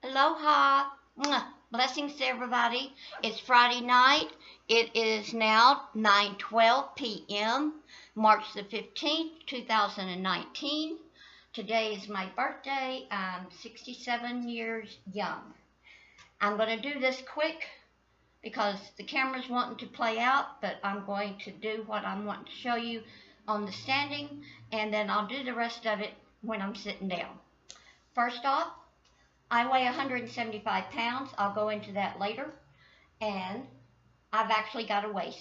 Aloha. Blessings to everybody. It's Friday night. It is now 9:12 p.m. March the 15th, 2019. Today is my birthday. I'm 67 years young. I'm going to do this quick because the camera's wanting to play out, but I'm going to do what I'm wanting to show you on the standing, and then I'll do the rest of it when I'm sitting down. First off, I weigh 175 pounds. I'll go into that later. And I've actually got a waist.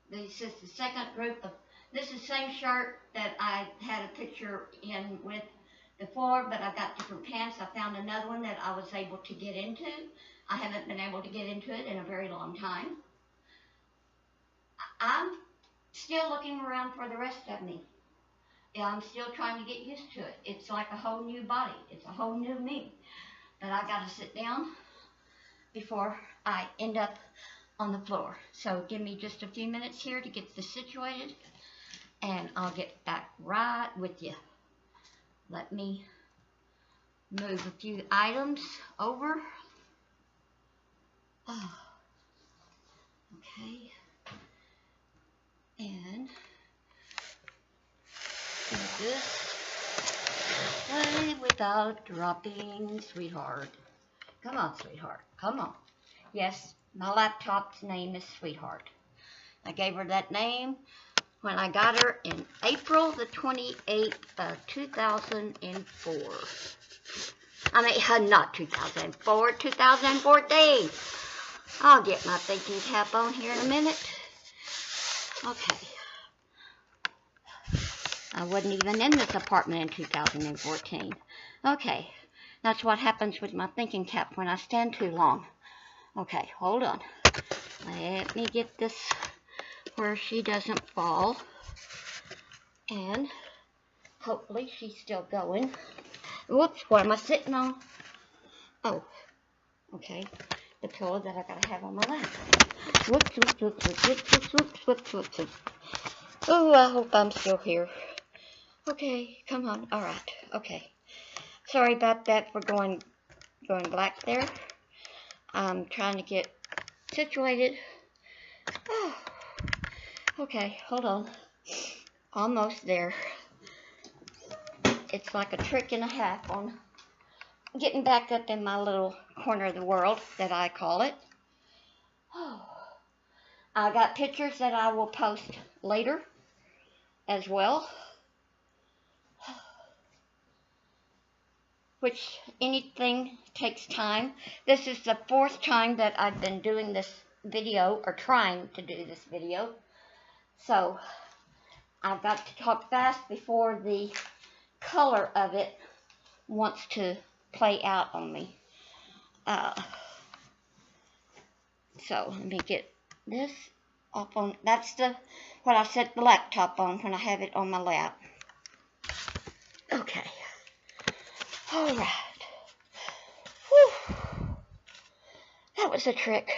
This is the second group of, this is the same shirt that I had a picture in with before, but I got different pants. I found another one that I was able to get into. I haven't been able to get into it in a very long time. I'm still looking around for the rest of me. I'm still trying to get used to it. It's like a whole new body. It's a whole new me. But I got to sit down before I end up on the floor. So give me just a few minutes here to get this situated, and I'll get back right with you. Let me move a few items over. Oh, okay. And do this way without dropping, sweetheart. Come on, sweetheart. Come on. Yes, my laptop's name is Sweetheart. I gave her that name when I got her in April the 28th of 2004. I mean, not 2004, 2014. I'll get my thinking cap on here in a minute. Okay. I wasn't even in this apartment in 2014. Okay. That's what happens with my thinking cap when I stand too long. Okay, hold on. Let me get this where she doesn't fall. And hopefully she's still going. Whoops, what am I sitting on? Oh, okay. The pillow that I gotta have on my lap. Whoops, whoops, whoops, whoops, whoops, whoops, whoops, whoops, whoops. Oh, I hope I'm still here. Okay, come on. All right. Okay. Sorry about that for going black there. I'm trying to get situated. Oh, okay, hold on. Almost there. It's like a trick and a half on getting back up in my little corner of the world that I call it. Oh, I got pictures that I will post later as well. Which anything takes time. This is the fourth time that I've been doing this video, or trying to do this video. So I've got to talk fast before the color of it wants to play out on me. So let me get this off on, that's what I set the laptop on when I have it on my lap. Okay. All right. Whew. That was a trick.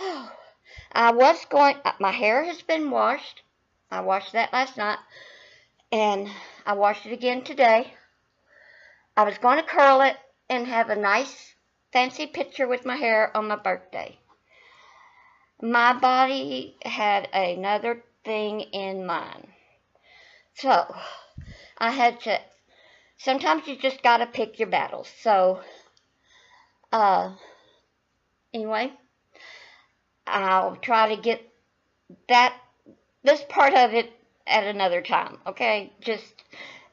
Oh. My hair has been washed. I washed that last night. And I washed it again today. I was going to curl it and have a nice fancy picture with my hair on my birthday. My body had another thing in mind. So, I had to, sometimes you just got to pick your battles. So, anyway, I'll try to get this part of it at another time, okay? Just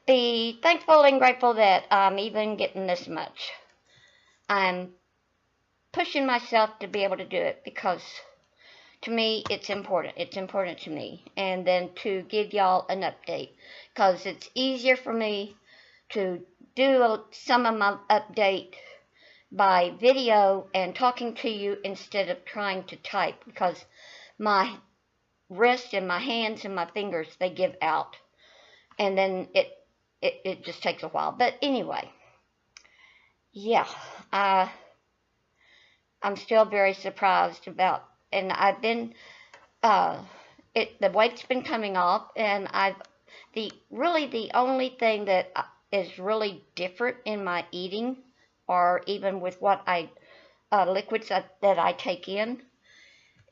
be thankful and grateful that I'm even getting this much. I'm pushing myself to be able to do it because to me, it's important. It's important to me. And then to give y'all an update because it's easier for me to do some of my update by video and talking to you instead of trying to type because my wrist and my hands and my fingers, they give out. and then it just takes a while. But anyway, yeah, I'm still very surprised about, and I've been, the weight's been coming off, and really the only thing that is really different in my eating, or even with what liquids that I take in,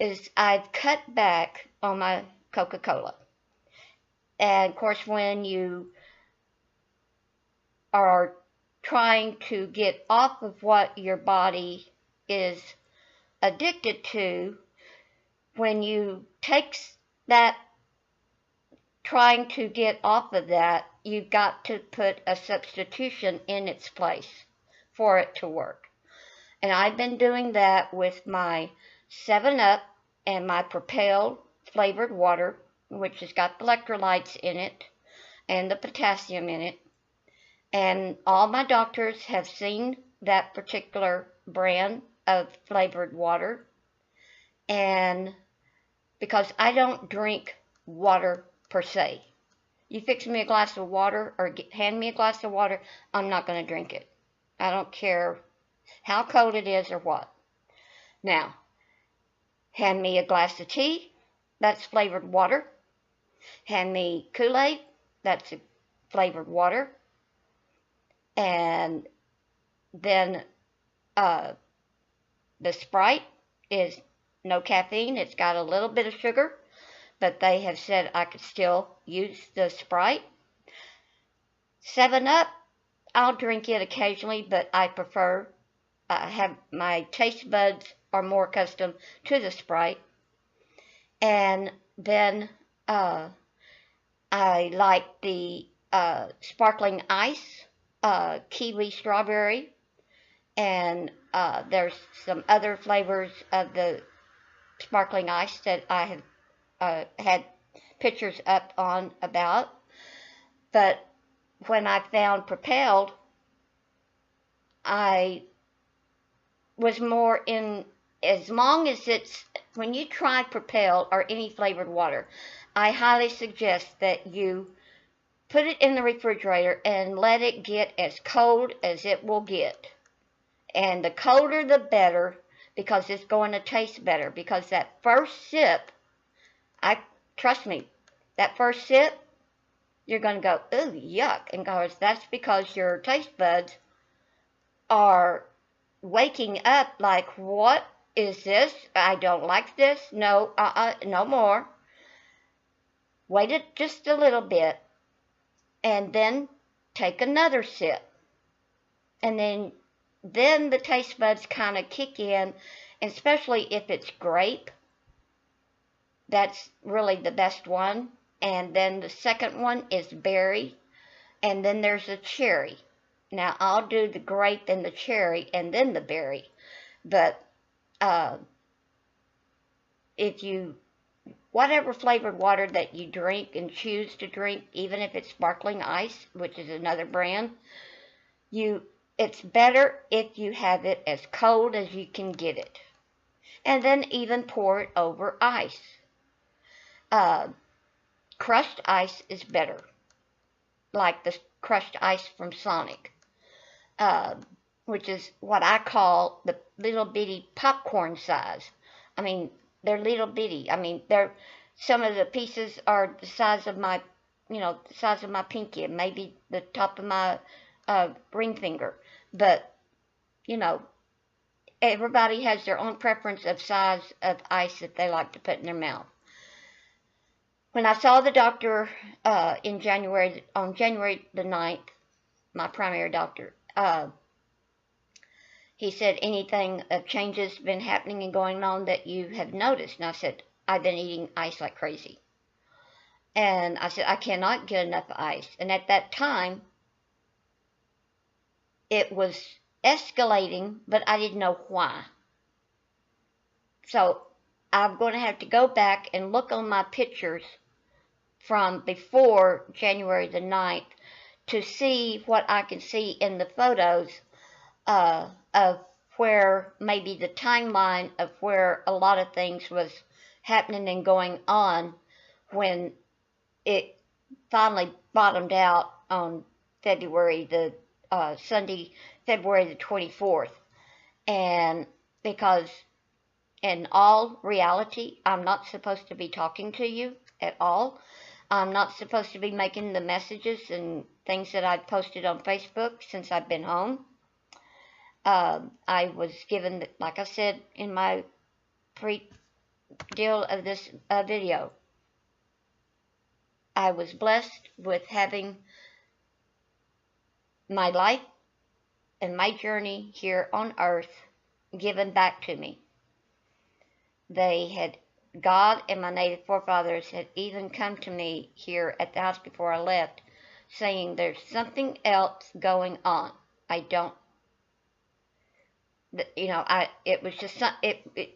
is I've cut back on my Coca-Cola. And of course, when you are trying to get off of what your body is addicted to, when you take that, trying to get off of that, you've got to put a substitution in its place for it to work. And I've been doing that with my 7-Up and my Propel flavored water, which has got the electrolytes in it and the potassium in it. And all my doctors have seen that particular brand of flavored water. And because I don't drink water per se. You fix me a glass of water or hand me a glass of water, I'm not going to drink it. I don't care how cold it is or what. Now, hand me a glass of tea, that's flavored water. Hand me Kool-Aid, that's flavored water. And then the Sprite is no caffeine. It's got a little bit of sugar, but they have said I could still use the Sprite. 7-Up, I'll drink it occasionally, but I prefer, have my taste buds are more accustomed to the Sprite. And then I like the sparkling ice, kiwi strawberry, and there's some other flavors of the sparkling ice that I have had pictures up on about. But when I found Propelled, I was more in, as long as it's, when you try Propelled or any flavored water, I highly suggest that you put it in the refrigerator and let it get as cold as it will get. And the colder the better, because it's going to taste better. Because that first sip, trust me, that first sip, you're going to go, ooh, yuck. And that's because your taste buds are waking up like, what is this? I don't like this. No, no more. Wait it just a little bit. And then take another sip. And then the taste buds kind of kick in, especially if it's grape. That's really the best one. And then the second one is berry. And then there's a cherry. Now, I'll do the grape and the cherry and then the berry. But if you, whatever flavored water that you drink and choose to drink, even if it's sparkling ice, which is another brand, it's better if you have it as cold as you can get it. And then even pour it over ice. Crushed ice is better. Like the crushed ice from Sonic. Which is what I call the little bitty popcorn size. I mean, they're little bitty. I mean, some of the pieces are the size of my, the size of my pinky, and maybe the top of my ring finger. But, everybody has their own preference of size of ice that they like to put in their mouth. When I saw the doctor on January the 9th, my primary doctor, he said, anything of changes been happening and going on that you have noticed? And I said, I've been eating ice like crazy. And I said, I cannot get enough ice. And at that time, it was escalating, but I didn't know why. So I'm going to have to go back and look on my pictures from before January the 9th to see what I can see in the photos of where maybe the timeline of where a lot of things was happening and going on when finally bottomed out on Sunday, February the 24th. And because in all reality, I'm not supposed to be talking to you at all. I'm not supposed to be making the messages and things that I've posted on Facebook since I've been home. I was given, like I said in my pre-deal of this video, I was blessed with having my life and my journey here on earth given back to me. God and my native forefathers had even come to me here at the house before I left, saying there's something else going on. It was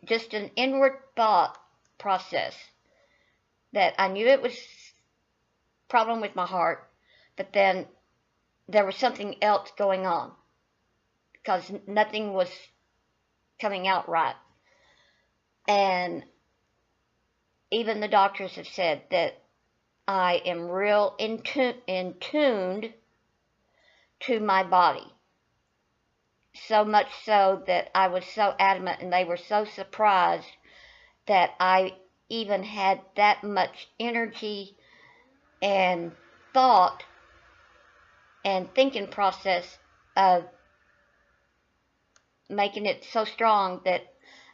just an inward thought process that I knew it was a problem with my heart, but then there was something else going on because nothing was coming out right. And even the doctors have said that I am real in tuned to my body. So much so that I was so adamant, and they were so surprised that I even had that much energy and thought and thinking process of making it so strong that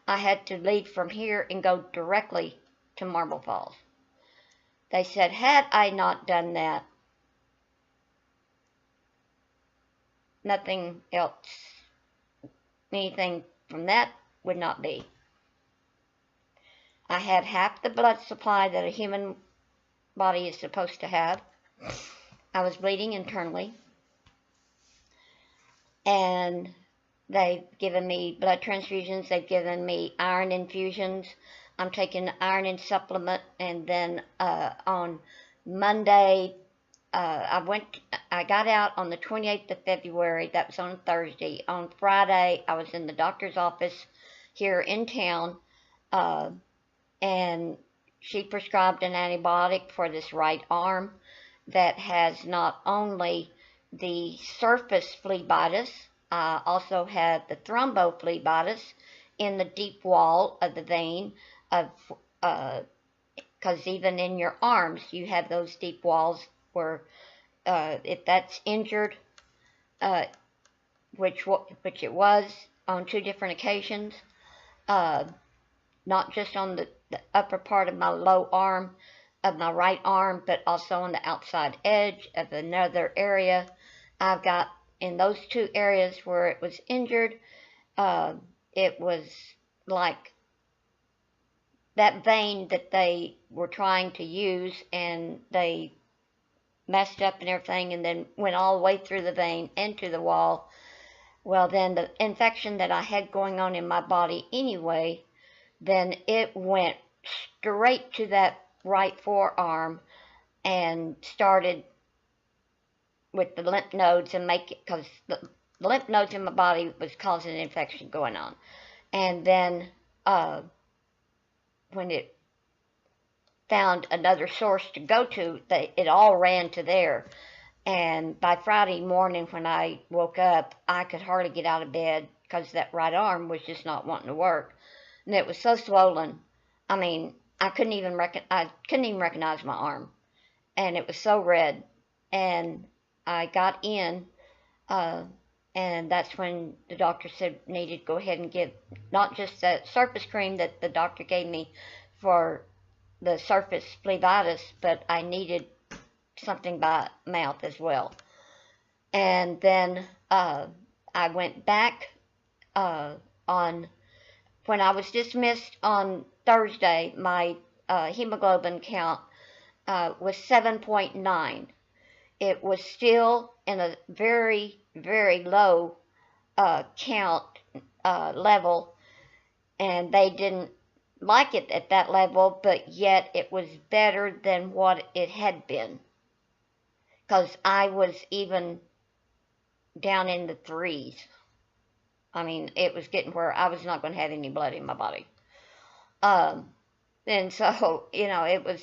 I had to leave from here and go directly to Marble Falls. They said, had I not done that, nothing else, anything from that would not be. I had half the blood supply that a human body is supposed to have. I was bleeding internally. And they've given me blood transfusions. They've given me iron infusions. I'm taking iron in supplement. And then on Monday, I got out on the 28th of February. That was on Thursday. On Friday, I was in the doctor's office here in town. And she prescribed an antibiotic for this right arm that has not only the surface phlebitis, I also had the thrombophlebitis in the deep wall of the vein, because even in your arms you have those deep walls where if that's injured, which it was on 2 different occasions, not just on the upper part of my low arm, of my right arm, but also on the outside edge of another area. I've got in those 2 areas where it was injured, it was like that vein that they were trying to use, and they messed up and everything, and then went all the way through the vein into the wall. Well, then the infection that I had going on in my body anyway, then it went straight to that right forearm and started with the lymph nodes, and because the lymph nodes in my body was causing an infection going on. And then when it found another source to go to, it all ran to there. And by Friday morning when I woke up, I could hardly get out of bed because that right arm was just not wanting to work. And it was so swollen. I mean, I couldn't even recognize my arm. And it was so red. And I got in, and that's when the doctor said needed to go ahead and give not just that surface cream that the doctor gave me for the surface phlebitis, but I needed something by mouth as well. And then I went back when I was dismissed on Thursday. My hemoglobin count was 7.9. It was still in a very, very low count level, and they didn't like it at that level, but yet it was better than what it had been, because I was even down in the 3s. I mean, it was getting where I was not going to have any blood in my body. And so, it was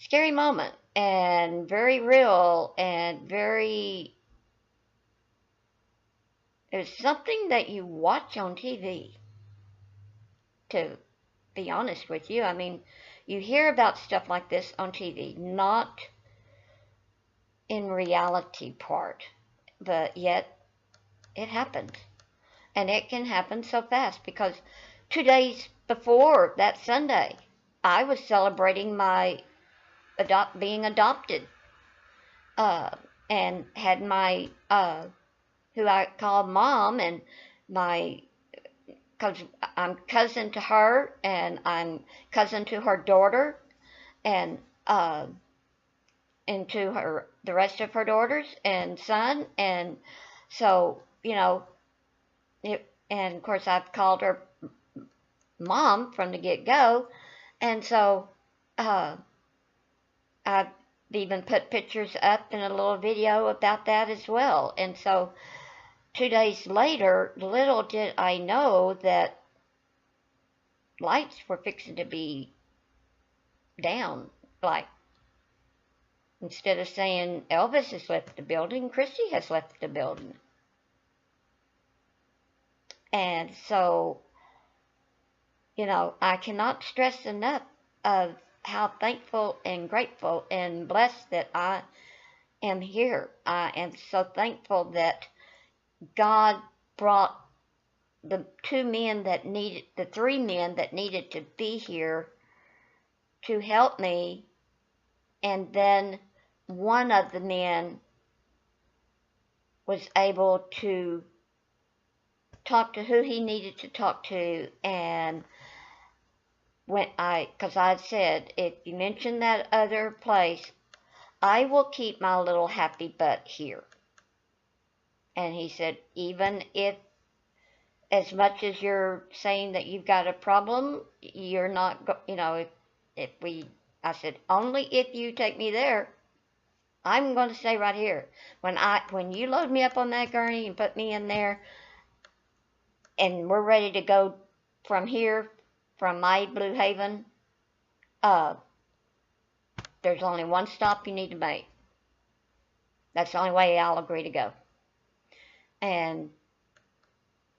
scary moment, and very real, and very, it was something that you watch on TV, to be honest with you. I mean, you hear about stuff like this on TV, not in reality part, but yet it happens. And it can happen so fast, because 2 days before that Sunday, I was celebrating my being adopted, and had my, who I call mom, and my, because I'm cousin to her, and I'm cousin to her daughter, and to her, the rest of her daughters and son, and so, you know, and of course I've called her mom from the get-go, and so I've even put pictures up in a little video about that as well. And so 2 days later, little did I know that lights were fixing to be down. Like, instead of saying Elvis has left the building, Christy has left the building. And so, you know, I cannot stress enough of how thankful and grateful and blessed that I am here. I am so thankful that God brought the 3 men that needed to be here to help me, and then one of the men was able to talk to who he needed to talk to, and because I said, if you mention that other place, I will keep my little happy butt here. And he said, even if, as much as you're saying that you've got a problem, you're not, you know, I said, only if you take me there. I'm going to stay right here. When you load me up on that gurney and put me in there, and we're ready to go from here, from my Blue Haven, there's only one stop you need to make. That's the only way I'll agree to go. And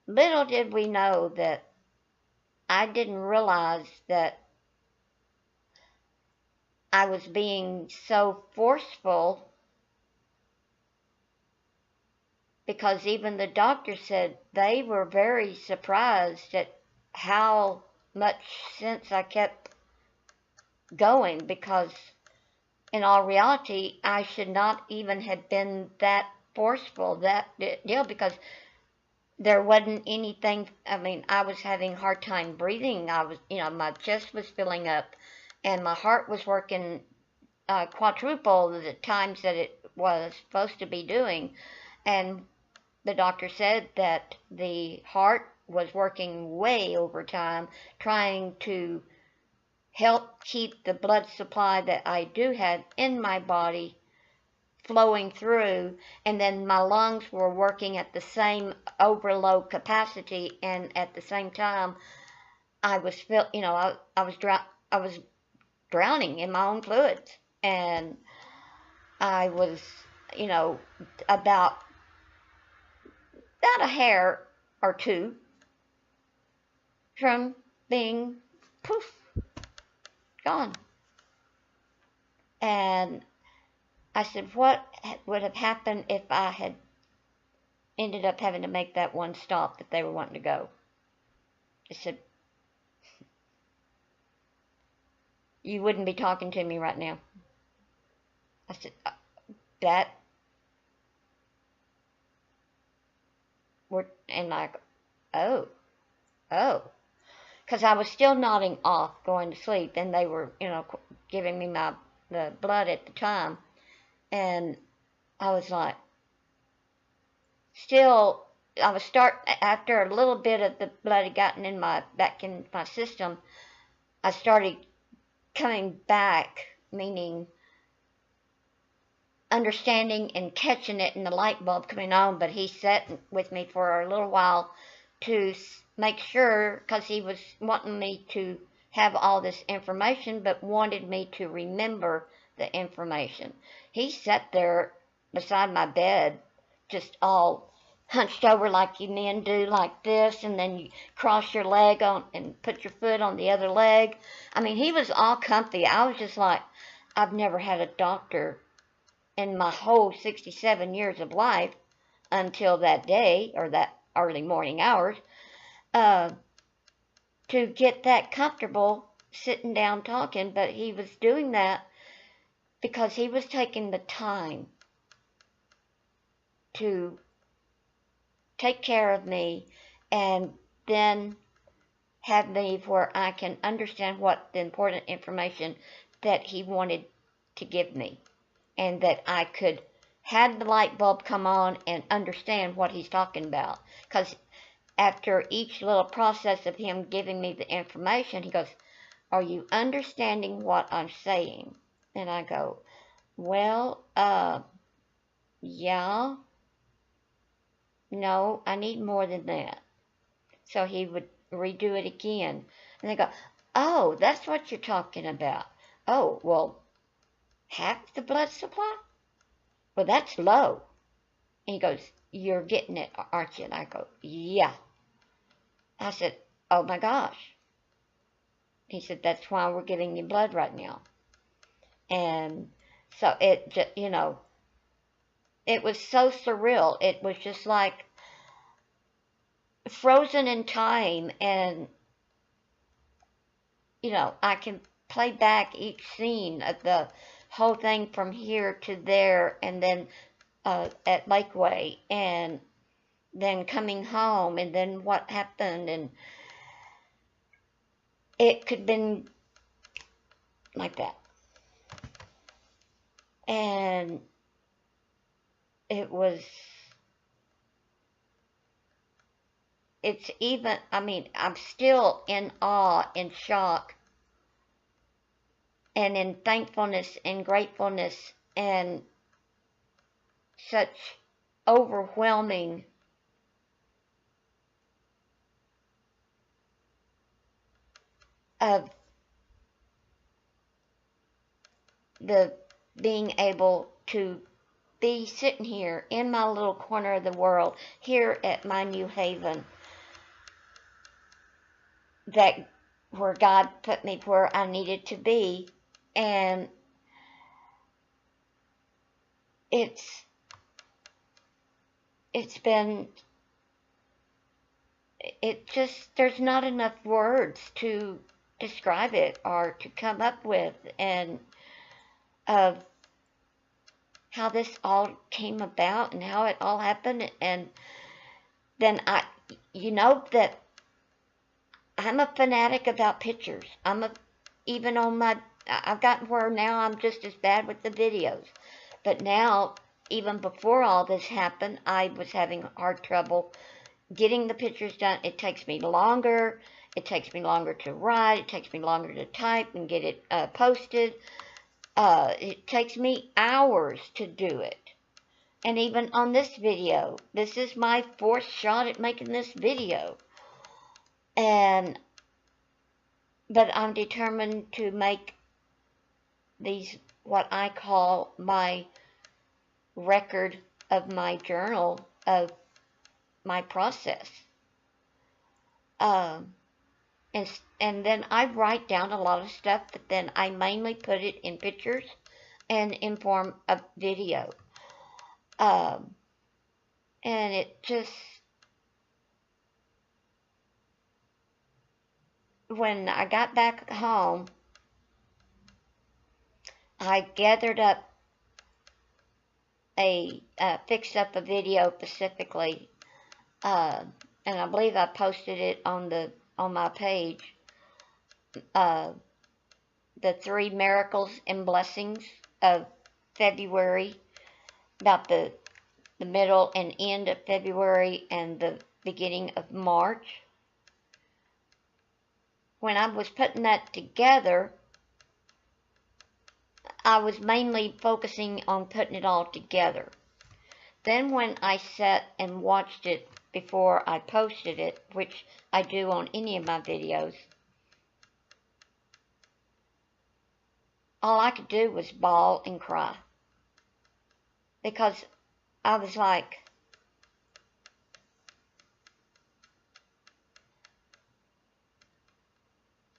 little did we know that I didn't realize that I was being so forceful, because even the doctor said they were very surprised at how much sense I kept going, because in all reality, I should not even have been that forceful, that deal, because there wasn't anything. I mean, I was having a hard time breathing. I was, you know, my chest was filling up, and my heart was working quadruple the times that it was supposed to be doing. And the doctor said that the heart was working way overtime, trying to help keep the blood supply that I do have in my body flowing through, and then my lungs were working at the same overload capacity, and at the same time I was I was drowning in my own fluids, and I was, you know, about a hair or two from being poof, gone. And I said, what would have happened if I had ended up having to make that one stop that they were wanting to go? I said, you wouldn't be talking to me right now. I said, and like, oh, because I was still nodding off, going to sleep, and they were, you know, giving me the blood at the time, and I was like, still, I was after a little bit of the blood had gotten back in my system, I started coming back, meaning understanding and catching it, and the light bulb coming on. But he sat with me for a little while to make sure, because he was wanting me to have all this information, but wanted me to remember the information. He sat there beside my bed, just all hunched over like you men do, like this, and then you cross your leg on and put your foot on the other leg. I mean, he was all comfy. I was just like, I've never had a doctor in my whole 67 years of life until that day, or that early morning hours, to get that comfortable sitting down talking. But he was doing that because he was taking the time to take care of me and then have me where I can understand what the important information that he wanted to give me, and that I could have the light bulb come on and understand what he's talking about. Because after each little process of him giving me the information, he goes, "Are you understanding what I'm saying?" And I go, "Well, yeah. No, I need more than that." So he would redo it again. And they go, "Oh, that's what you're talking about. Oh, well, half the blood supply? Well, that's low." And he goes, "You're getting it, aren't you?" And I go, "Yeah." I said, "Oh my gosh." He said, "That's why we're giving you blood right now." And so it just, it was so surreal. It was just like frozen in time. And, I can play back each scene of the whole thing from here to there, and then at Lakeway, and then coming home, and then what happened. And it could have been like that. And it's even, I'm still in awe, in shock, and in thankfulness and gratefulness, and such overwhelming of the being able to be sitting here in my little corner of the world, here at my new haven, that where God put me where I needed to be. And there's not enough words to describe it or to come up with, and of how this all came about and how it all happened. And then that I'm a fanatic about pictures. I've gotten where now I'm just as bad with the videos. But now, even before all this happened, I was having hard trouble getting the pictures done. It takes me longer. It takes me longer to write. It takes me longer to type and get it posted. It takes me hours to do it. And even on this video, this is my fourth shot at making this video. But I'm determined to make these what I call my record of my journal of my process. And then I write down a lot of stuff, but then I mainly put it in pictures and in form of video. And it just, when I got back home, I gathered up fixed up a video specifically, and I believe I posted it on my page, the 3 miracles and blessings of February, about the middle and end of February and the beginning of March. When I was putting that together, I was mainly focusing on putting it all together. Then when I sat and watched it before I posted it, which I do on any of my videos, all I could do was bawl and cry. Because I was like,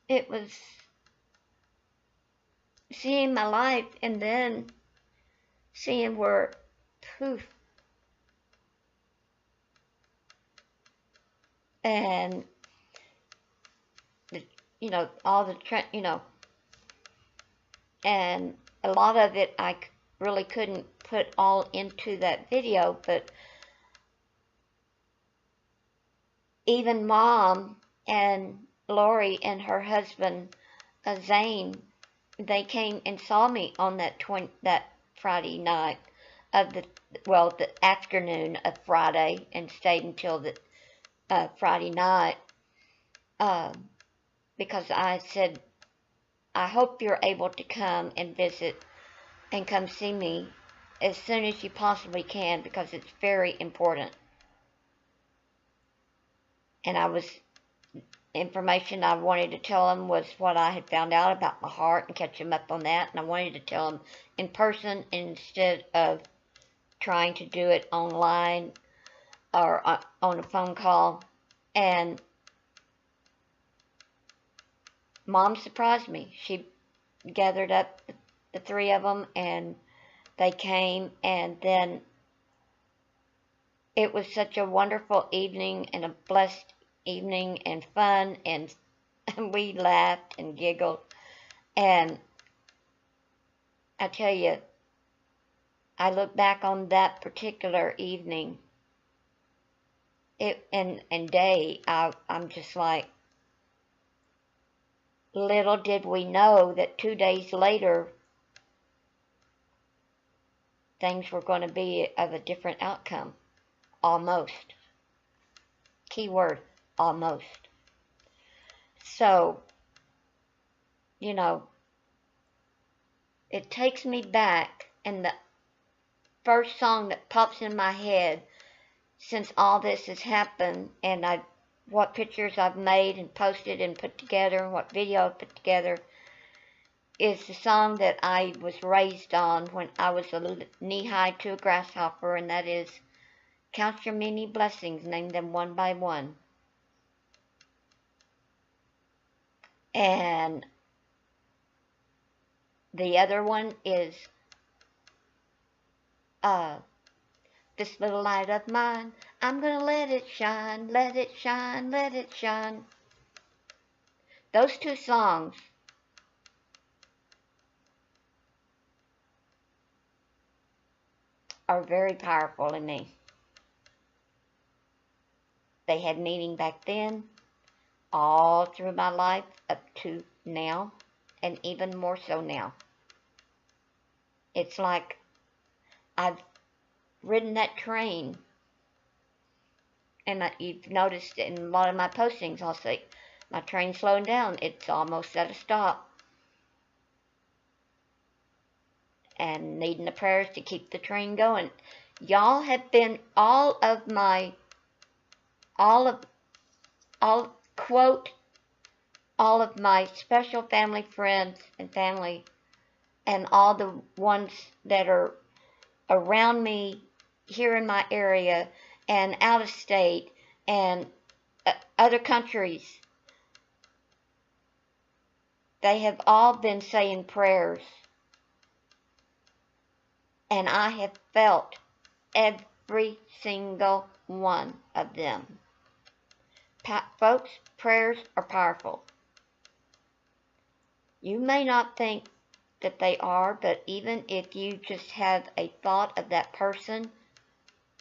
it was seeing my life and then seeing where, poof, and, you know, all the, you know, and a lot of it I really couldn't put all into that video, but even Mom and Lori and her husband, Zane, they came and saw me on that Friday night of the afternoon of Friday, and stayed until the Friday night, because I said, I hope you're able to come and visit and come see me as soon as you possibly can, because it's very important. And information I wanted to tell them was what I had found out about my heart and catch them up on that. And I wanted to tell them in person instead of trying to do it online or on a phone call. And Mom surprised me. She gathered up the three of them, and they came, and then it was such a wonderful evening and a blessed evening and fun, and we laughed and giggled. And I tell you, I look back on that particular evening and day, I'm just like, little did we know that 2 days later, things were going to be of a different outcome. Almost. Keyword, almost. So, you know, it takes me back, and the first song that pops in my head since all this has happened, and what pictures I've made and posted and put together, and what video I've put together, is the song that I was raised on when I was knee-high to a grasshopper, and that is, count your many blessings, name them one by one. And the other one is, this little light of mine, I'm gonna let it shine, let it shine, let it shine. Those two songs are very powerful in me. They had meaning back then, all through my life up to now, and even more so now. It's like I've ridden that train, and you've noticed in a lot of my postings, I'll say, my train's slowing down, it's almost at a stop. And needing the prayers to keep the train going. Y'all have been all of my special family friends and family, and all the ones that are around me here in my area and out of state and other countries. They have all been saying prayers, and I have felt every single one of them. Folks, prayers are powerful. You may not think that they are, but even if you just have a thought of that person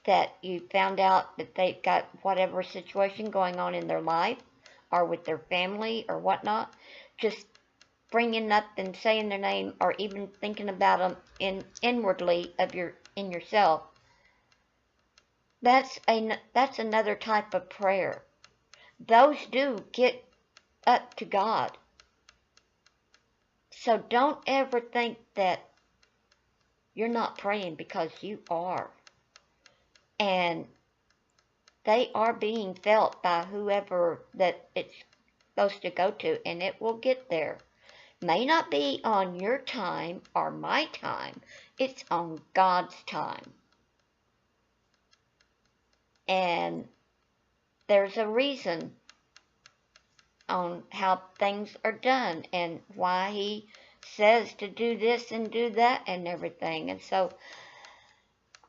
that you found out that they've got whatever situation going on in their life or with their family or whatnot, just bringing up and saying their name, or even thinking about them inwardly in yourself, that's another type of prayer. Those do get up to God. So don't ever think that you're not praying, because you are. And they are being felt by whoever that it's supposed to go to, and it will get there. may not be on your time or my time. It's on God's time. And there's a reason on how things are done and why he says to do this and do that and everything. And so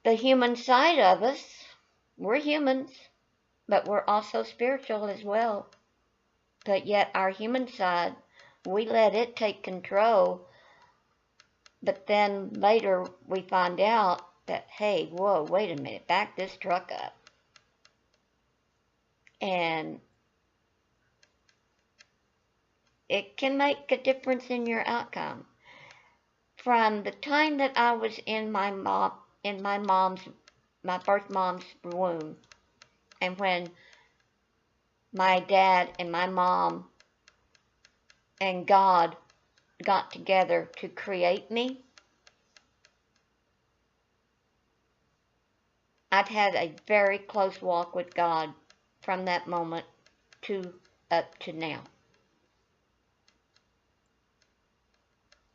the human side of us, we're humans, but we're also spiritual as well. But yet our human side, we let it take control. But then later we find out that, hey, whoa, wait a minute, back this truck up. And it can make a difference in your outcome. From the time that I was in my first mom's womb, and when my dad and my mom and God got together to create me, I've had a very close walk with God from that moment up to now.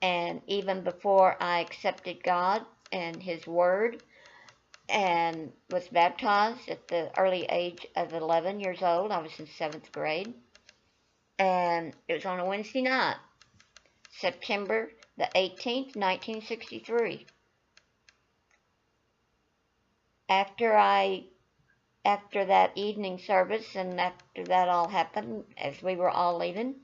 And even before I accepted God and His Word and was baptized at the early age of 11 years old, I was in 7th grade. And it was on a Wednesday night, September the 18th, 1963. After that evening service and after that all happened, as we were all leaving,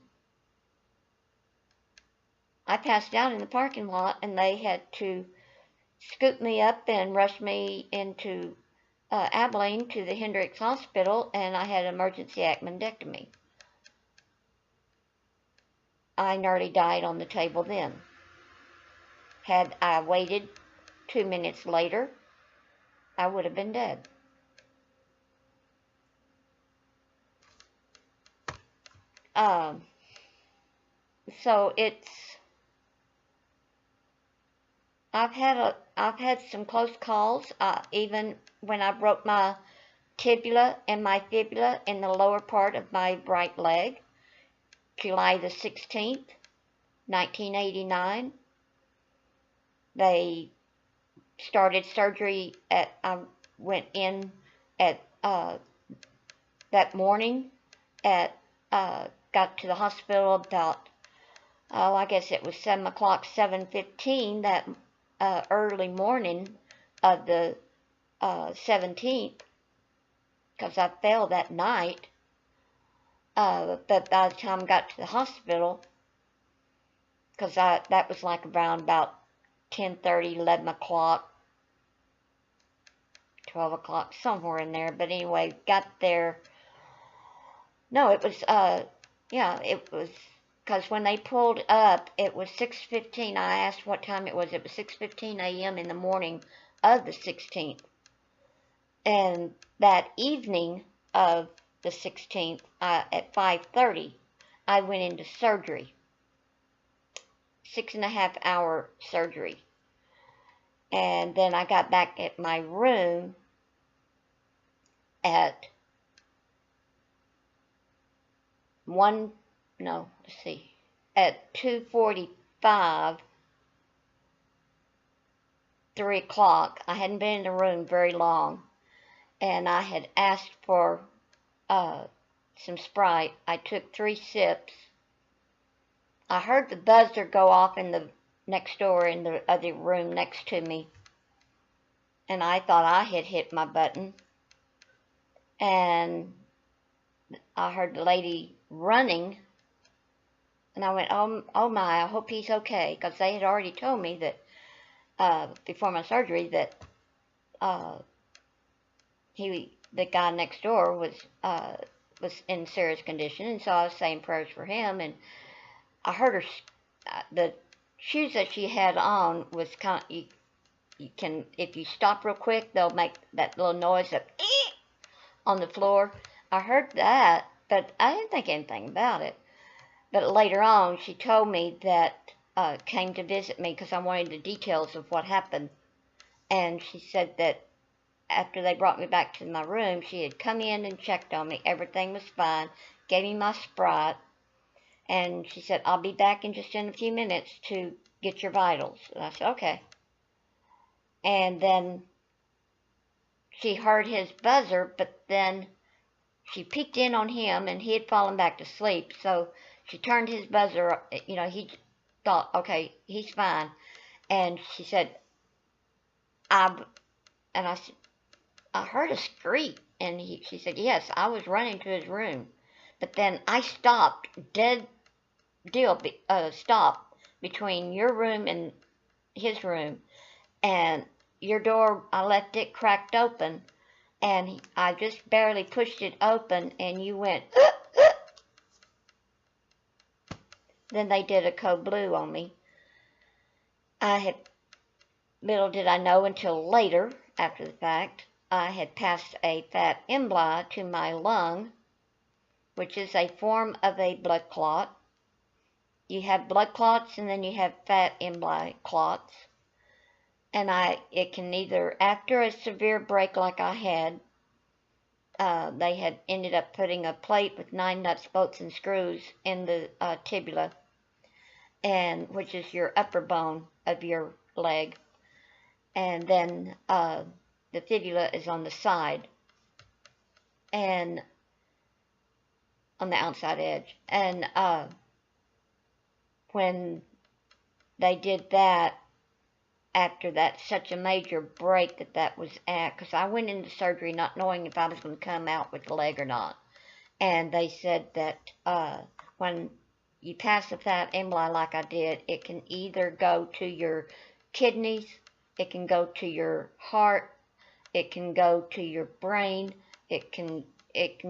I passed out in the parking lot, and they had to scoop me up and rush me into Abilene to the Hendricks Hospital, and I had an emergency appendectomy. I nearly died on the table then. Had I waited 2 minutes later, I would have been dead. So I've had some close calls, even when I broke my tibia and my fibula in the lower part of my right leg, July the 16th, 1989. They started surgery I went in at, that morning got to the hospital about, I guess it was 7 o'clock, 7:15 that early morning of the 17th, because I fell that night. But by the time I got to the hospital, because that was like around about 10:30, 11 o'clock, 12 o'clock, somewhere in there. But anyway, got there. No, it was, yeah, it was, because when they pulled up, it was 6:15. I asked what time it was. It was 6:15 a.m. in the morning of the 16th. And that evening of the 16th, at 5:30, I went into surgery. 6.5-hour surgery. And then I got back at my room at at 2:45, 3 o'clock. I hadn't been in the room very long, and I had asked for some Sprite. I took 3 sips. I heard the buzzer go off in the next door in the other room next to me, and I thought I had hit my button. And I heard the lady running, and I went, oh my, I hope he's okay, because they had already told me that before my surgery that the guy next door was in serious condition, and so I was saying prayers for him. And I heard her, the shoes that she had on was kind of, you can, if you stop real quick, they'll make that little noise of on the floor. I heard that, but I didn't think anything about it. But later on, she told me that, came to visit me because I wanted the details of what happened. And she said that after they brought me back to my room, she had come in and checked on me. Everything was fine. Gave me my Sprite. And she said, I'll be back in just in a few minutes to get your vitals. And I said, okay. And then she heard his buzzer, but then she peeked in on him, and he had fallen back to sleep. So she turned his buzzer, you know, he thought, okay, he's fine. And she said, I said, I heard a screech. And she said, yes, I was running to his room. But then I stopped, stopped between your room and his room. And your door, I left it cracked open. And I just barely pushed it open, and you went, Then they did a code blue on me. Little did I know until later, after the fact, I had passed a fat emboli to my lung, which is a form of a blood clot. You have blood clots, and then you have fat emboli clots. And it can either, after a severe break like I had, they had ended up putting a plate with 9 nuts, bolts, and screws in the tibia, which is your upper bone of your leg. And then the fibula is on the side, and on the outside edge. And when they did that, after that, such a major break that was at, because I went into surgery not knowing if I was going to come out with the leg or not. And they said that when you pass a fat emboli like I did, it can either go to your kidneys, it can go to your heart, it can go to your brain, it can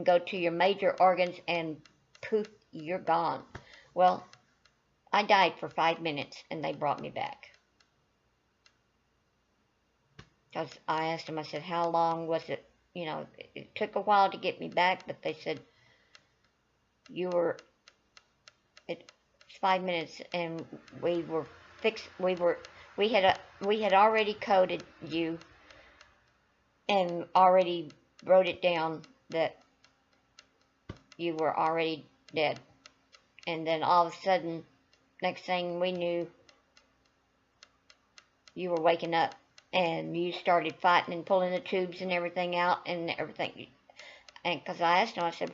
go to your major organs, and poof, you're gone. Well, I died for 5 minutes, and they brought me back. Because I asked them, I said, how long was it? You know, it took a while to get me back, but they said, it's 5 minutes, and we were fixed. We had already coded you, and already wrote it down that you were already dead. And then all of a sudden, next thing we knew, you were waking up, and you started fighting and pulling the tubes and everything out and everything. And because I asked him, I said,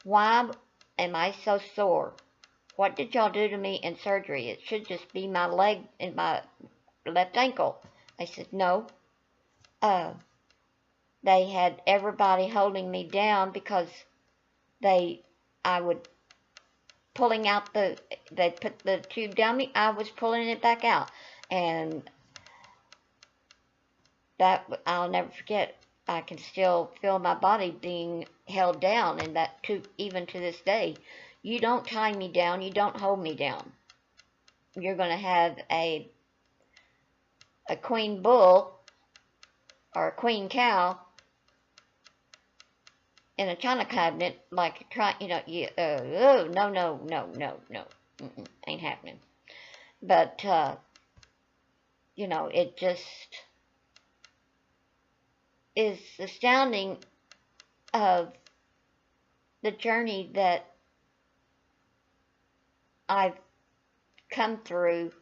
why am I so sore? What did y'all do to me in surgery? It should just be my leg and my left ankle. They said, no. They had everybody holding me down because I would pulling out they put the tube down me, I was pulling it back out. And that, I'll never forget. I can still feel my body being held down, and that even to this day. You don't tie me down, you don't hold me down. You're going to have a queen bull or a queen cow in a china cabinet, like, no, ain't happening. But, you know, it just is astounding of the journey that I've come through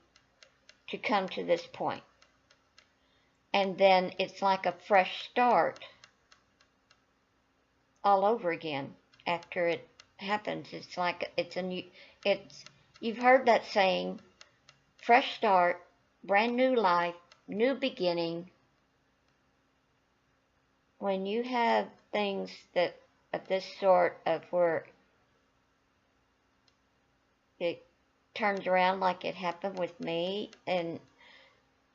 to come to this point. And then it's like a fresh start all over again after it happens. It's like you've heard that saying, fresh start, brand new life, new beginning. When you have things of this sort, of where it turns around like it happened with me, and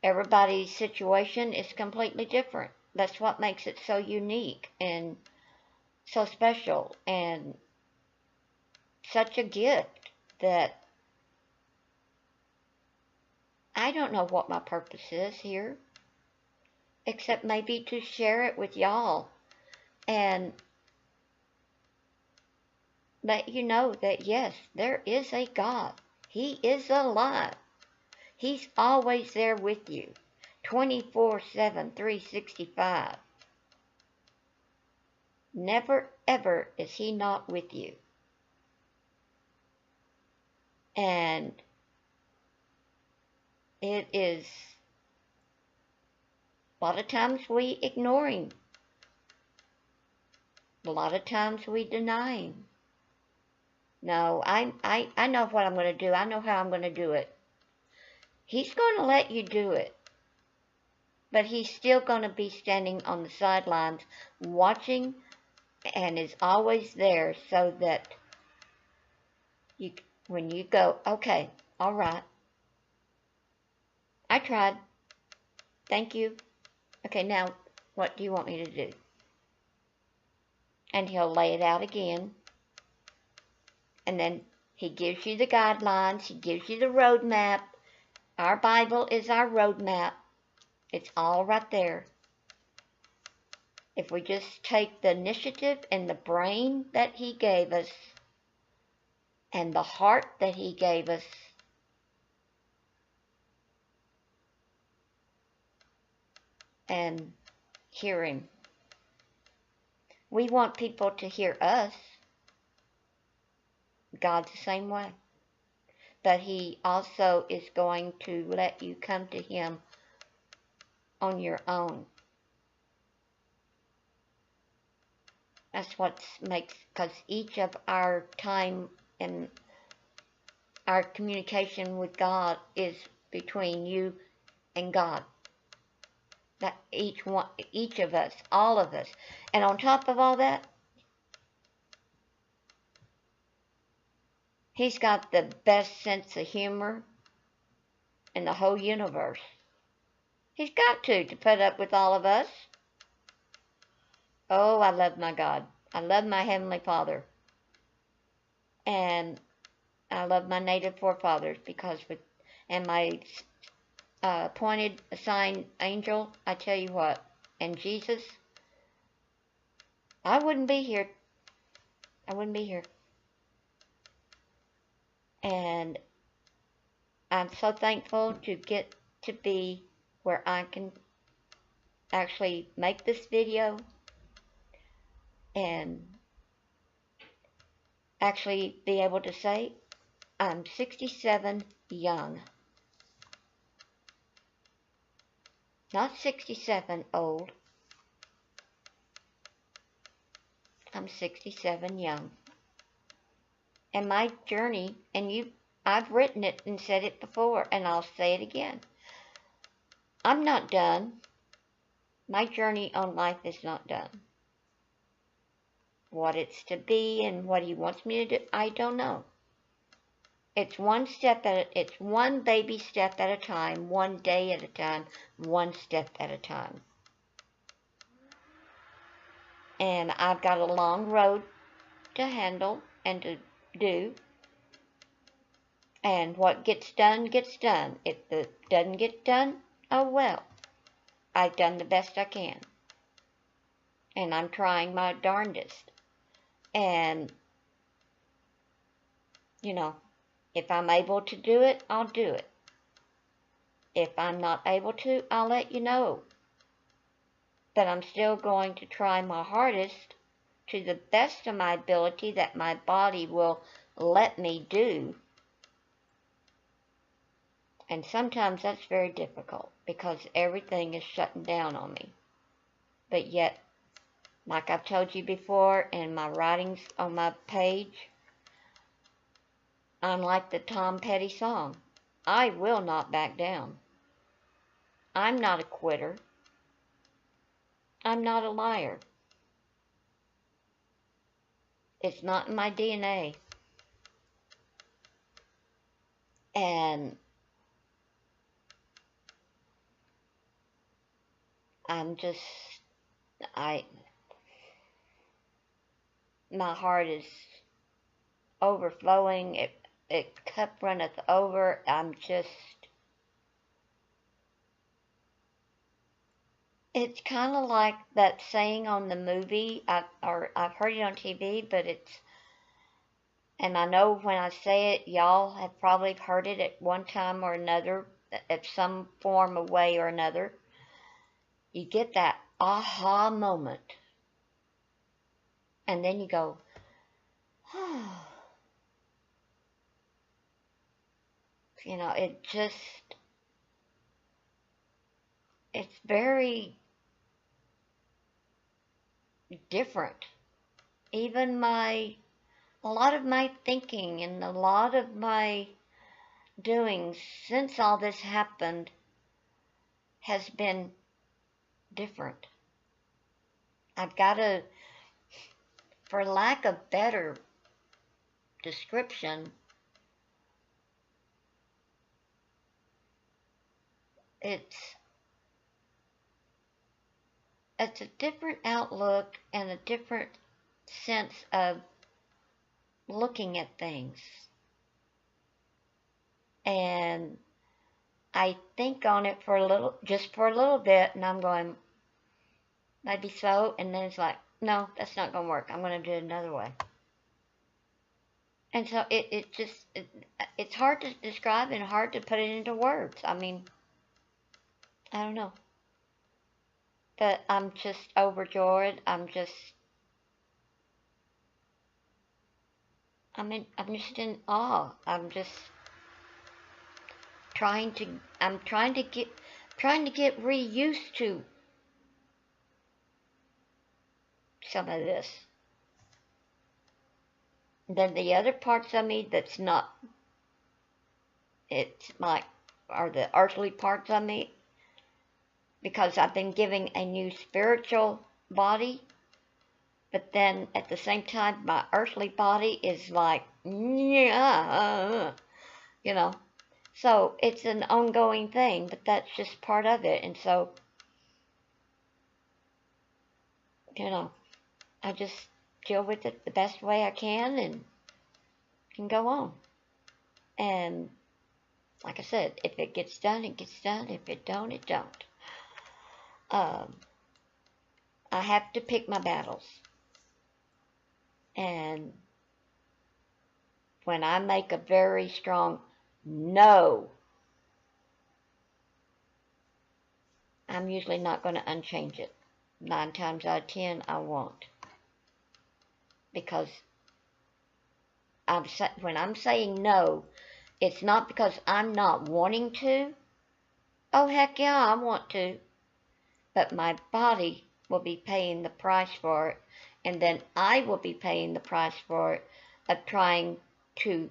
everybody's situation is completely different. That's what makes it so unique and so special, and such a gift that I don't know what my purpose is here, except maybe to share it with y'all and let you know that yes, there is a God. He is alive. He's always there with you, 24/7, 365. Never, ever is he not with you. And it is, a lot of times we ignore him. A lot of times we deny him. No, I know what I'm going to do. I know how I'm going to do it. He's going to let you do it. But he's still going to be standing on the sidelines watching, and is always there so that you, when you go, okay, all right, I tried. Thank you. Okay, now what do you want me to do? And he'll lay it out again. And then he gives you the guidelines. He gives you the roadmap. Our Bible is our roadmap. It's all right there. If we just take the initiative and the brain that he gave us and the heart that he gave us, and hear him. We want people to hear us. God's the same way. But he also is going to let you come to him on your own. That's what makes, because each of our time and our communication with God is between you and God. That each of us, all of us. And on top of all that, he's got the best sense of humor in the whole universe. He's got to put up with all of us. Oh, I love my God. I love my Heavenly Father. And I love my native forefathers because and my appointed, assigned angel, I tell you what, and Jesus, I wouldn't be here. I wouldn't be here. And I'm so thankful to get to be where I can actually make this video and actually be able to say I'm 67 young. Not 67 old. I'm 67 young. And my journey, and I've written it and said it before, and I'll say it again. I'm not done. My journey on life is not done. What it's to be and what he wants me to do, I don't know. It's one baby step at a time, one day at a time, one step at a time. And I've got a long road to handle and to do. And what gets done, gets done. If it doesn't get done, oh well. I've done the best I can. And I'm trying my darndest. And, you know, if I'm able to do it, I'll do it. If I'm not able to, I'll let you know. But I'm still going to try my hardest to the best of my ability that my body will let me do. And sometimes that's very difficult because everything is shutting down on me. But yet, like I've told you before in my writings on my page, I'm like the Tom Petty song. I will not back down. I'm not a quitter. I'm not a liar. It's not in my DNA. And I'm just, my heart is overflowing. It cup runneth over. I'm just, it's kind of like that saying on the movie, I've heard it on TV, but and I know when I say it, y'all have probably heard it at one time or another, at some form of way or another. You get that aha moment. And then you go, oh. You know, it's very different. Even a lot of my thinking and a lot of my doing since all this happened has been different. I've got to, for lack of better description, it's a different outlook and a different sense of looking at things. And I think on it for just for a little bit, and I'm going, maybe so, and then it's like, no, that's not going to work. I'm going to do it another way. And so it's hard to describe and hard to put it into words. I mean, I don't know. But I'm just overjoyed. I'm just in awe. I'm trying to get reused to some of this. Then the other parts of me that's not, are the earthly parts of me, because I've been giving a new spiritual body, but then at the same time my earthly body is like, yeah, you know. So it's an ongoing thing, but that's just part of it. And so, you know, I just deal with it the best way I can and can go on. And like I said, if it gets done, it gets done. If it don't, it don't. I have to pick my battles. And when I make a very strong no, I'm usually not going to unchange it. 9 times out of 10, I won't. Because when I'm saying no, it's not because I'm not wanting to. Oh, heck yeah, I want to. But my body will be paying the price for it. And then I will be paying the price for it of trying to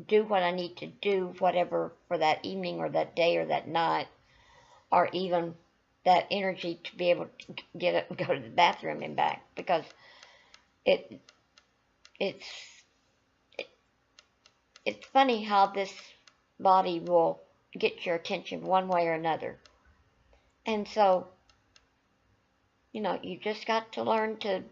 do what I need to do, whatever, for that evening or that day or that night, or even that energy to be able to get up and go to the bathroom and back. Because it's funny how this body will get your attention one way or another. And so, you know, you just got to learn to,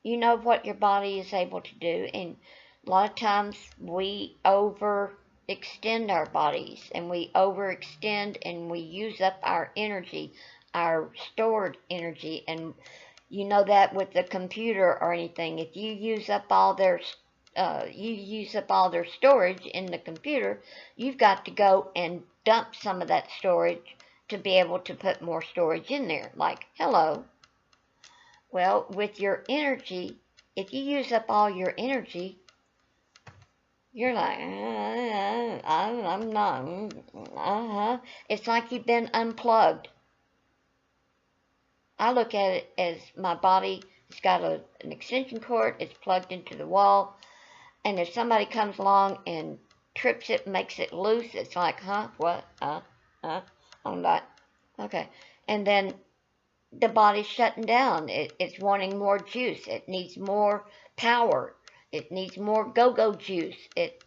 you know what your body is able to do. And a lot of times we overextend our bodies, and we overextend and we use up our energy, our stored energy. And you know that with the computer or anything, if you use up all their storage in the computer, you've got to go and dump some of that storage to be able to put more storage in there. Like, hello. Well, with your energy, if you use up all your energy, you're like, I'm not, It's like you've been unplugged. I look at it as my body has got an extension cord, it's plugged into the wall, and if somebody comes along and trips it, makes it loose, it's like, huh, what, I'm not, okay. And then the body's shutting down. It's wanting more juice. It needs more power. It needs more go-go juice. It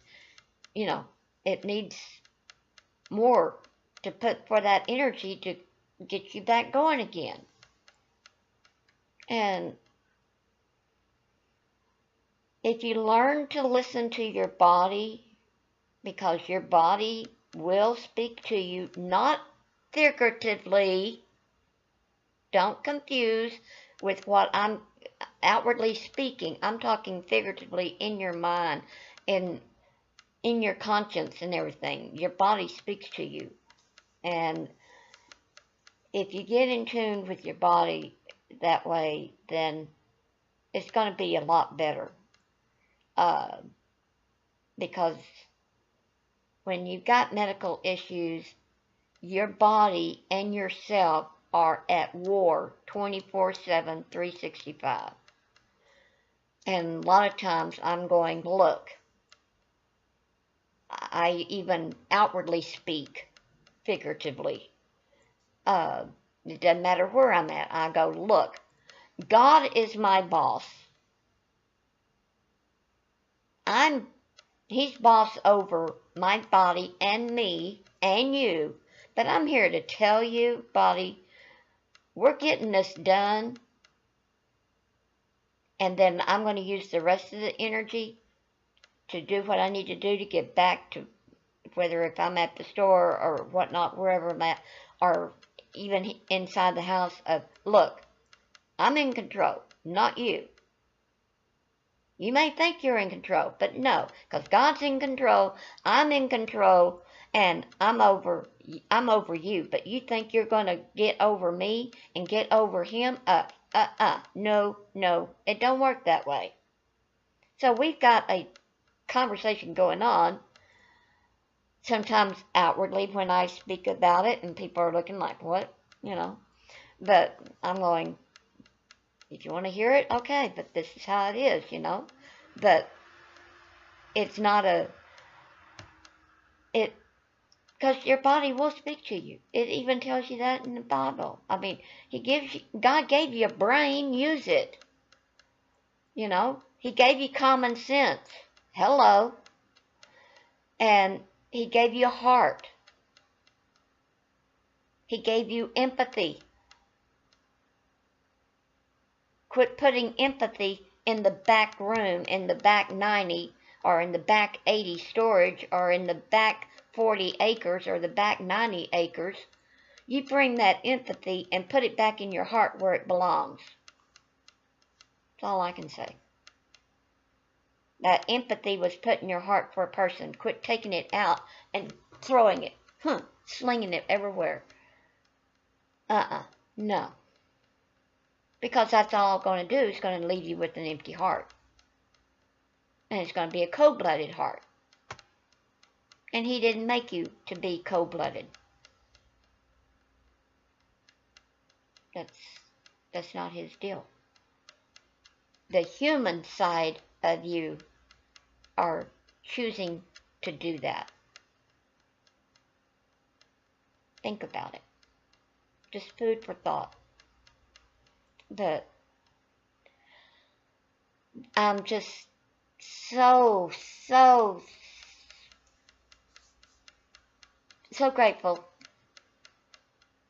needs more to put for that energy to get you back going again. And if you learn to listen to your body, because your body will speak to you, not figuratively. Don't confuse with what I'm outwardly speaking. I'm talking figuratively in your mind, in your conscience and everything. Your body speaks to you. And if you get in tune with your body that way, then it's going to be a lot better. Because when you've got medical issues, your body and yourself are at war 24/7, 365. And a lot of times I'm going, look, I even outwardly speak figuratively. It doesn't matter where I'm at. I go, look, God is my boss. He's boss over my body and me and you. But I'm here to tell you, body, we're getting this done. And then I'm going to use the rest of the energy to do what I need to do to get back to, whether if I'm at the store or whatnot, wherever I'm at, or even inside the house, of, look, I'm in control, not you. You may think you're in control, but no, because God's in control, I'm in control, and I'm over you. But you think you're going to get over me and get over him? No, it don't work that way. So we've got a conversation going on, sometimes outwardly when I speak about it, and people are looking like, what? You know, but I'm going, if you want to hear it, okay, but this is how it is, you know. But it's not because your body will speak to you. It even tells you that in the Bible. I mean, God gave you a brain, use it. You know, he gave you common sense. Hello. And he gave you a heart. He gave you empathy. Quit putting empathy in the back room, in the back 90, or in the back 80 storage, or in the back 40 acres, or the back 90 acres. You bring that empathy and put it back in your heart where it belongs. That's all I can say. That empathy was put in your heart for a person. Quit taking it out and throwing it, slinging it everywhere. No. Because that's all going to do is going to leave you with an empty heart. And it's going to be a cold-blooded heart. And he didn't make you to be cold-blooded. That's not his deal. The human side of you are choosing to do that. Think about it. Just food for thought. But I'm just so grateful,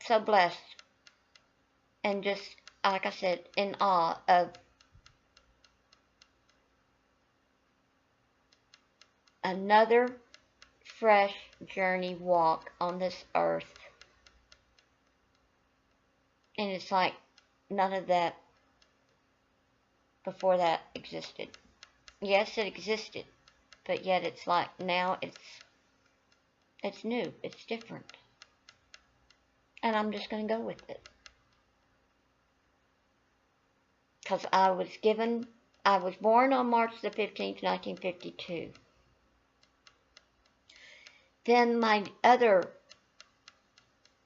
so blessed, and just, like I said, in awe of another fresh journey walk on this earth. And it's like none of that before that existed. Yes, it existed, but yet it's like now it's new, it's different. And I'm just going to go with it. Because I was born on March the 15th, 1952. Then my other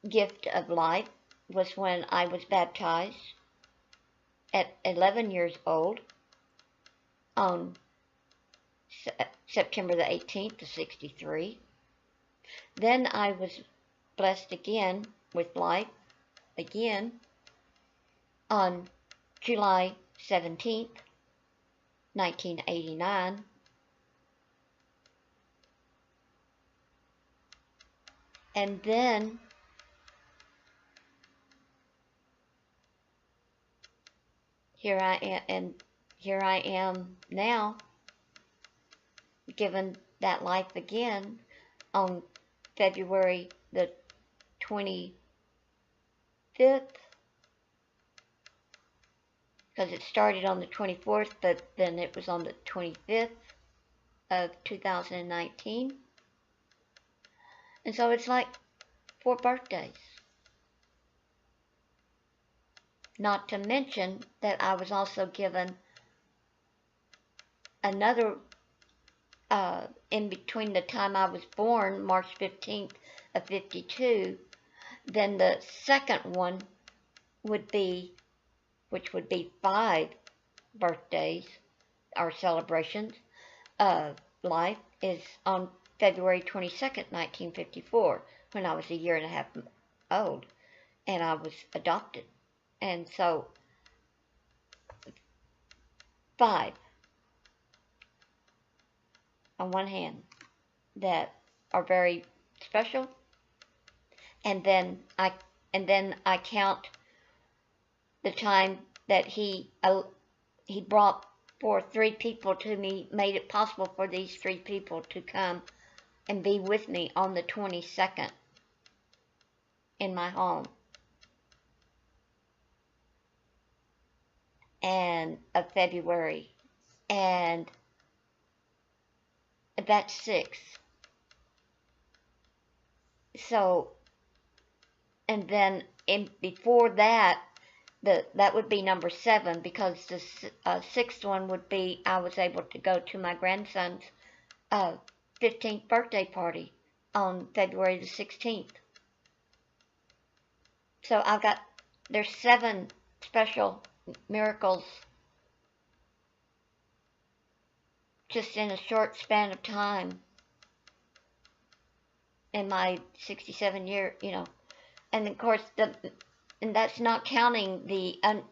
gift of life was when I was baptized at 11 years old on September the 18th of 63. Then I was blessed again with life again on July 17th, 1989. And then here I am now, given that life again on February the 25th, because it started on the 24th, but then it was on the 25th of 2019. And so it's like 4 birthdays. Not to mention that I was also given another in between the time I was born, March 15th of 52, then the second one would be, which would be 5 birthdays or celebrations of life, is on February 22nd, 1954, when I was a year and a half old, and I was adopted. And so, 5 on one hand that are very special, and then I count the time that he brought for 3 people to me, made it possible for these 3 people to come and be with me on the 22nd in my home, and of February, and that's 6. So, and then before that, that would be number 7, because the 6th one would be, I was able to go to my grandson's 15th birthday party on February the 16th. So there's 7 special miracles just in a short span of time in my 67 year, and of course and that's not counting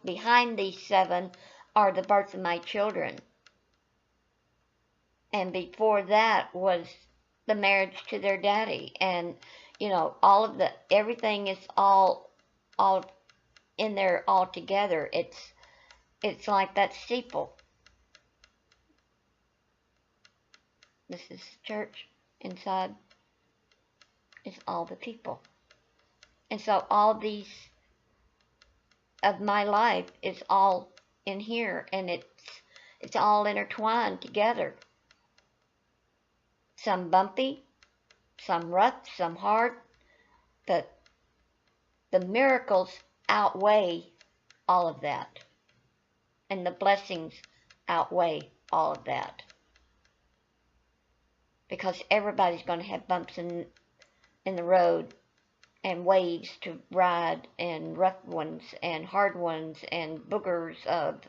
behind these 7 are the birth of my children. And before that was the marriage to their daddy. And, all of everything is all in there all together. It's like that steeple. This is church. Inside is all the people. And so all these of my life is all in here, and it's all intertwined together. Some bumpy, some rough, some hard, but the miracles outweigh all of that, and the blessings outweigh all of that, because everybody's going to have bumps in the road, and waves to ride, and rough ones, and hard ones, and boogers of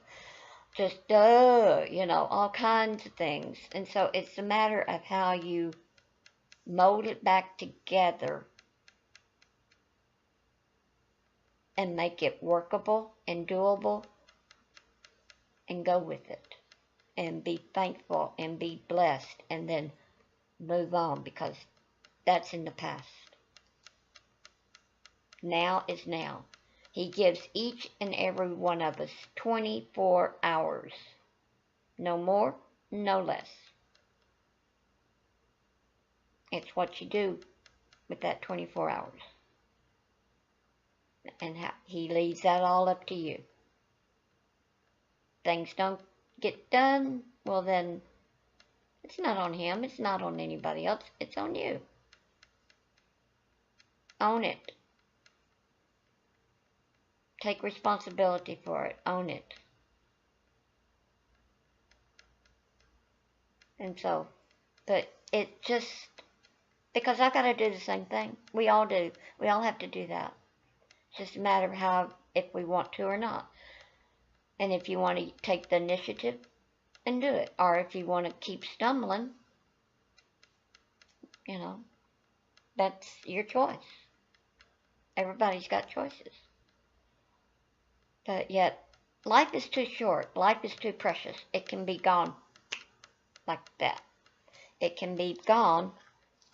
just, all kinds of things. And so it's a matter of how you mold it back together and make it workable and doable, and go with it, and be thankful, and be blessed, and then move on, because that's in the past. Now is now. He gives each and every one of us 24 hours. No more, no less. It's what you do with that 24 hours. And he leaves that all up to you. Things don't get done, well then, it's not on him, it's not on anybody else, it's on you. Own it. Take responsibility for it. Own it. And so, but it just, because I got to do the same thing. We all do. We all have to do that. It's just a matter of how, if we want to or not. And if you want to take the initiative and do it. Or if you want to keep stumbling, that's your choice. Everybody's got choices. But yet, life is too short. Life is too precious. It can be gone like that. It can be gone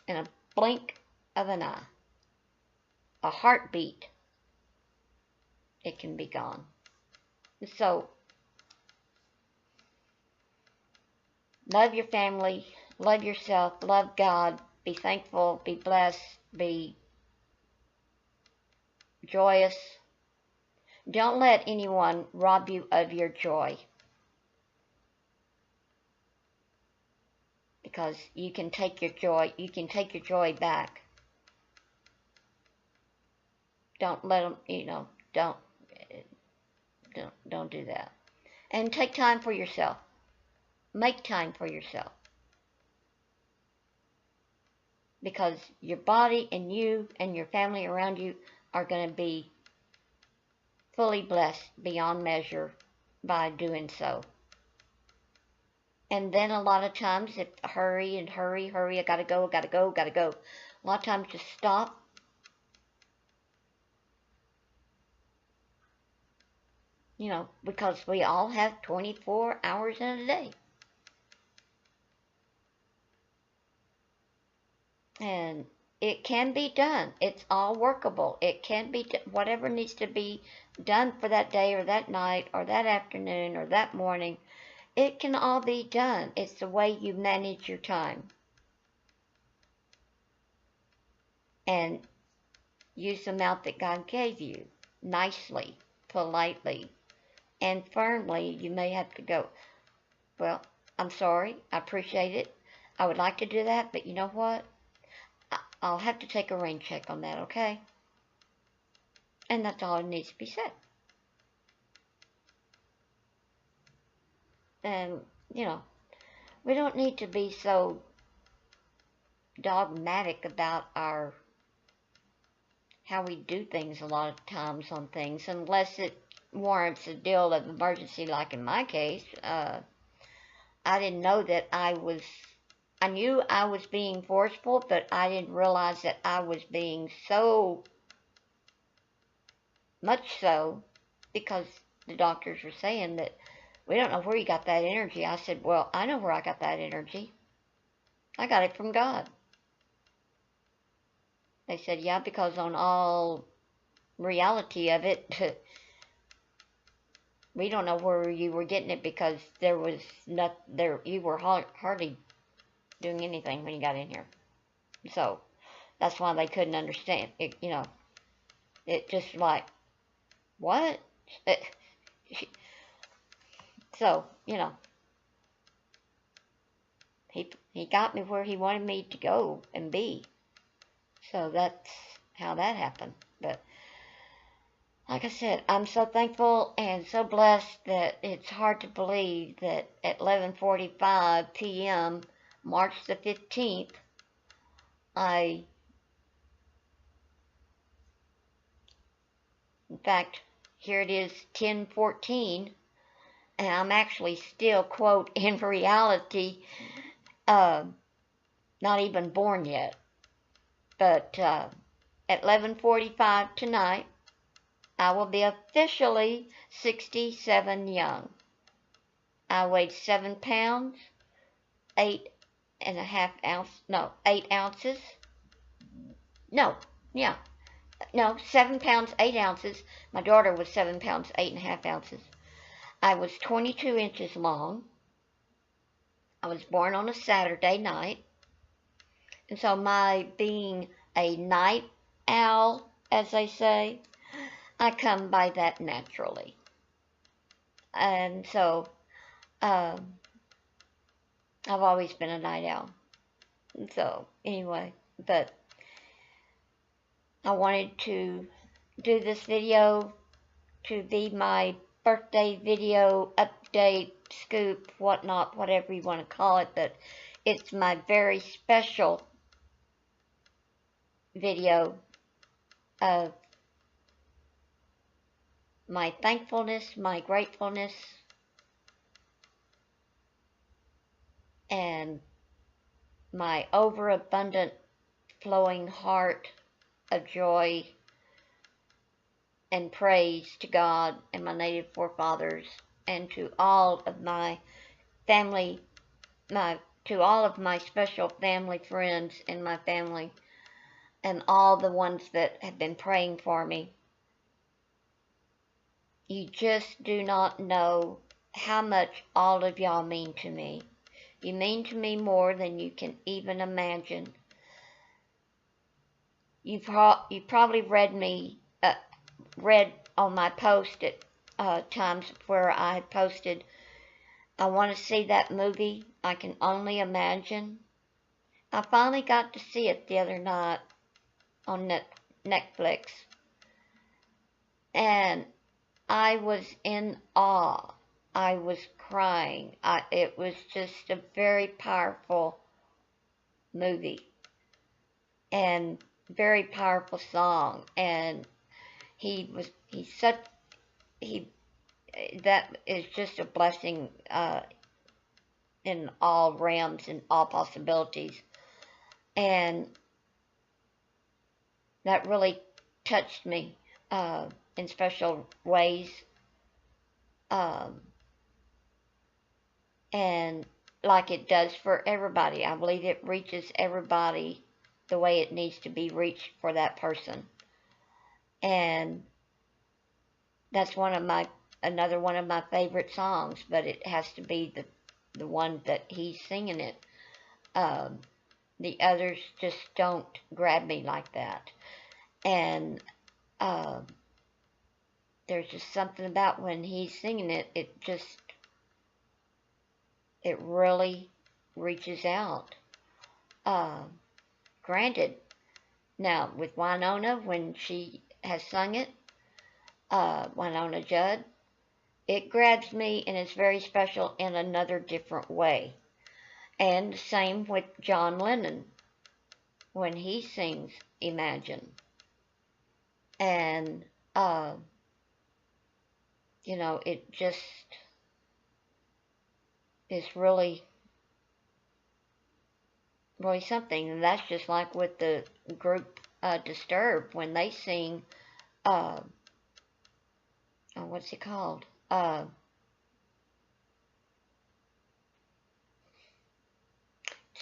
in a blink of an eye. A heartbeat. It can be gone. So, love your family. Love yourself. Love God. Be thankful. Be blessed. Be joyous. Don't let anyone rob you of your joy, because you can take your joy back. Don't let them, don't do that. And take time for yourself. Make time for yourself. because your body and you and your family around you are going to be fully blessed beyond measure by doing so. And then a lot of times, if hurry, I gotta go. A lot of times just stop. You know, because we all have 24 hours in a day. And it can be done. It's all workable. It can be, whatever needs to be done for that day or that night or that afternoon or that morning, it can all be done. It's the way you manage your time. And use the mouth that God gave you nicely, politely, and firmly. You may have to go, well, I'm sorry, I appreciate it. I would like to do that, but you know what? I'll have to take a rain check on that, okay? And that's all that needs to be said. And, you know, we don't need to be so dogmatic about how we do things a lot of times on things, unless it warrants a deal of emergency, like in my case. I didn't know that I knew I was being forceful, but I didn't realize that I was being so much so, because the doctors were saying that we don't know where you got that energy. I said, well, I know where I got that energy. I got it from God. They said, yeah, because on all reality of it, we don't know where you were getting it, because there was you were hardly doing anything when you got in here. So that's why they couldn't understand it. You know, it just like, what? So, you know, he got me where he wanted me to go and be. So that's how that happened. But like I said, I'm so thankful and so blessed that it's hard to believe that at 11:45 p.m., March the 15th, in fact, here it is, 10:14, and I'm actually still, quote, in reality, not even born yet. But at 11:45 tonight, I will be officially 67 young. I weighed 7 pounds, 8 ounces. No, 7 pounds, 8 ounces. My daughter was 7 pounds, 8.5 ounces. I was 22 inches long. I was born on a Saturday night. And so my being a night owl, as they say, I come by that naturally. And so, I've always been a night owl. And so, anyway, but I wanted to do this video to be my birthday video, update, scoop, whatnot, whatever you want to call it, but it's my very special video of my thankfulness, my gratefulness, and my overabundant flowing heart of joy and praise to God and my native forefathers, and to all of my family, to all of my special family friends in my family, and all the ones that have been praying for me. You just do not know how much all of y'all mean to me. You mean to me more than you can even imagine. You probably read on my post at times where I had posted, I want to see that movie, I Can Only Imagine. I finally got to see it the other night on Netflix. And I was in awe. I was crying. It was just a very powerful movie. and very powerful song. And he's such, he, that is just a blessing in all realms and all possibilities. And that really touched me in special ways. Um, and like it does for everybody. I believe it reaches everybody the way it needs to be reached for that person. And that's another one of my favorite songs, but it has to be the one that he's singing it. Um, the others just don't grab me like that. And there's just something about when he's singing it, it really reaches out. Granted, now with Winona, when she has sung it, Winona Judd, it grabs me and it's very special in another different way. And same with John Lennon when he sings Imagine. And, you know, it just is really, really something. And that's just like with the group Disturbed when they sing, oh, what's it called?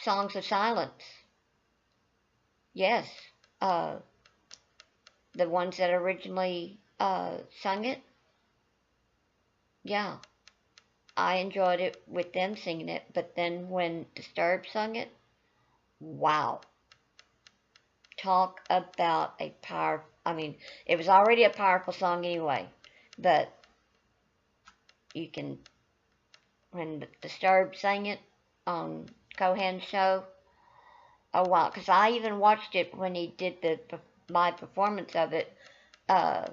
Songs of Silence. Yes. The ones that originally sung it. Yeah. I enjoyed it with them singing it. But then when Disturbed sung it, wow. Talk about a power. I mean, it was already a powerful song anyway. But you can, when Disturbed sang it on Cohen's show, oh wow, because I even watched it when he did the live performance of it, of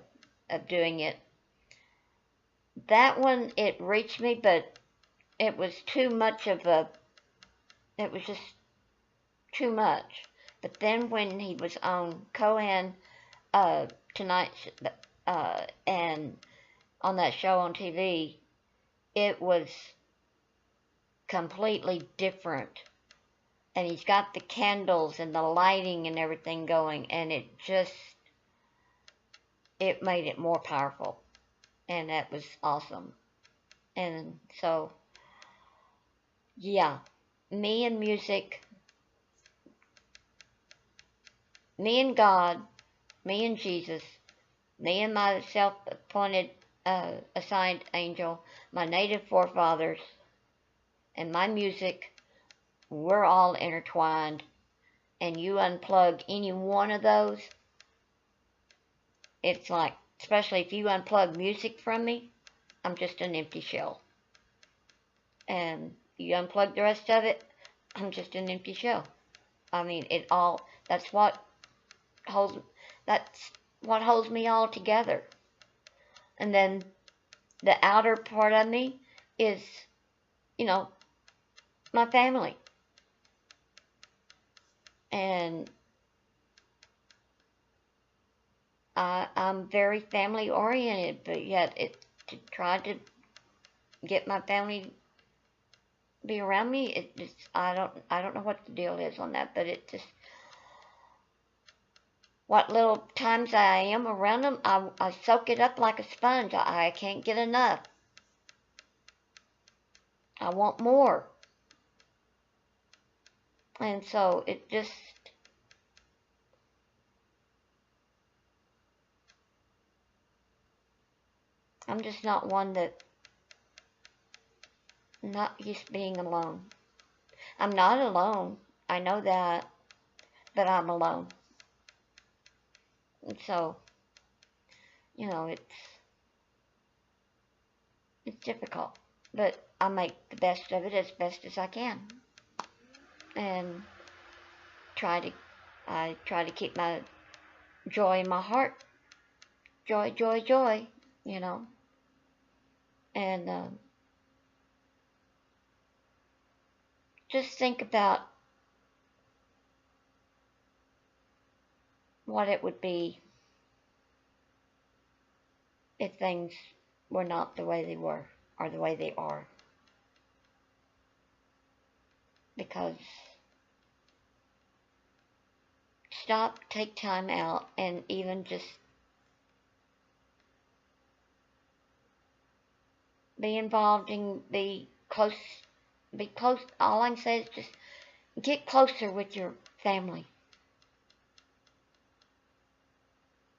doing it. That one, it reached me, but it was too much of a, it was just too much. But then when he was on Cohen Tonight, and on that show on TV, it was completely different. And he's got the candles and the lighting and everything going, and it made it more powerful. And that was awesome. And so, yeah, me and music, me and God, me and Jesus, me and my self-appointed, assigned angel, my native forefathers, and my music, we're all intertwined. And you unplug any one of those, it's like, especially if you unplug music from me, I'm just an empty shell. And you unplug the rest of it, I'm just an empty shell. I mean, that's what holds me all together. And then the outer part of me is, you know, my family. And I'm very family oriented, but yet to try to get my family to be around me, it just, I don't know what the deal is on that, but it just, what little times I am around them, I soak it up like a sponge. I can't get enough. I want more. And so it just, I'm just not one that, not used to being alone. I'm not alone. I know that, but I'm alone. And so, you know, it's difficult, but I make the best of it as best as I can. And I try to keep my joy in my heart. Joy, joy, joy, you know. And just think about what it would be if things were not the way they were, or the way they are. Because stop, take time out, and even just be involved and be close. All I can say is just get closer with your family.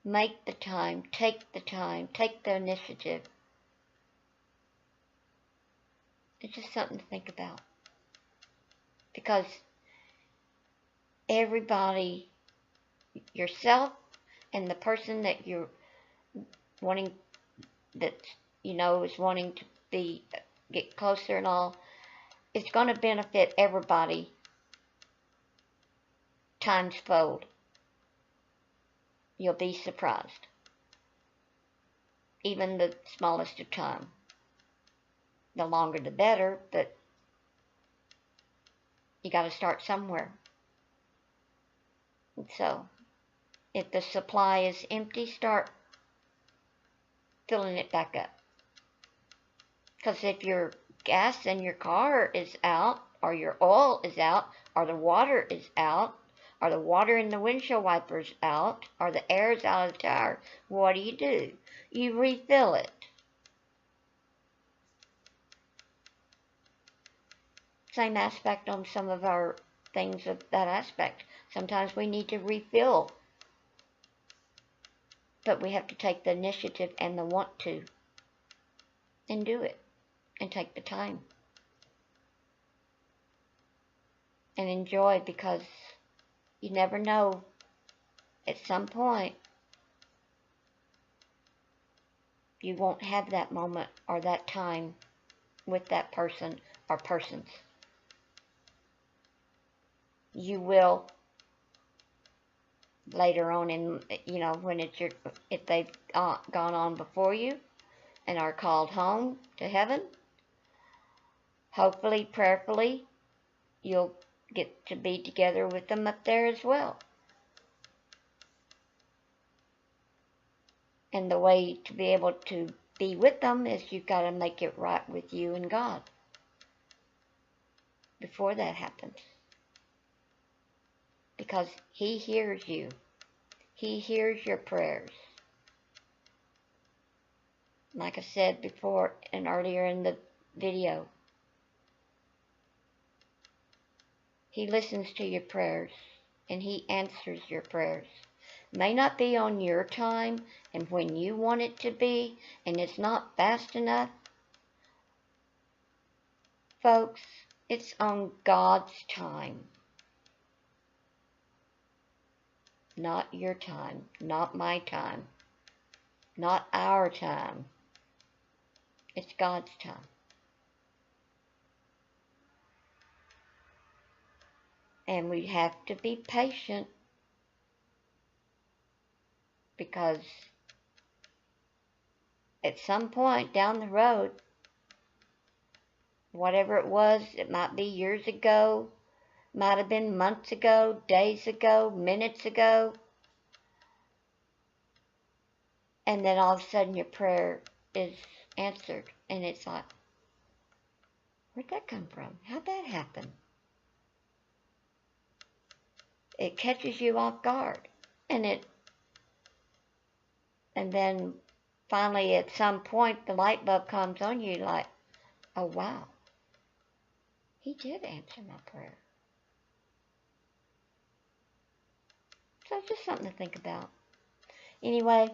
Make the time, take the initiative. It's just something to think about. Because everybody, yourself and the person that you're wanting, that you know is wanting to get closer and all, it's going to benefit everybody times fold. You'll be surprised. Even the smallest of time. The longer the better, but you got to start somewhere. And so, if the supply is empty, start filling it back up. Because if your gas in your car is out, or your oil is out, or the water is out, or the water in the windshield wipers out, or the air is out of the tire, what do? You refill it. Same aspect on some of our things of that aspect. Sometimes we need to refill. But we have to take the initiative and the want to. And do it. And take the time. And enjoy, because you never know, at some point you won't have that moment or that time with that person or persons. You will later on in, when it's if they've gone on before you and are called home to heaven, hopefully, prayerfully, you'll get to be together with them up there as well. And the way to be able to be with them is you've got to make it right with you and God before that happens. Because He hears you. He hears your prayers. Like I said before and earlier in the video, He listens to your prayers and He answers your prayers. May not be on your time and when you want it to be, and it's not fast enough. Folks, it's on God's time. Not your time, not my time, not our time. It's God's time. And we have to be patient, because at some point down the road, whatever it was, it might be years ago, might have been months ago, days ago, minutes ago, and then all of a sudden your prayer is answered, and it's like, where'd that come from? How'd that happen? It catches you off guard, and then finally at some point the light bulb comes on you, like, oh wow, He did answer my prayer. So it's just something to think about. Anyway,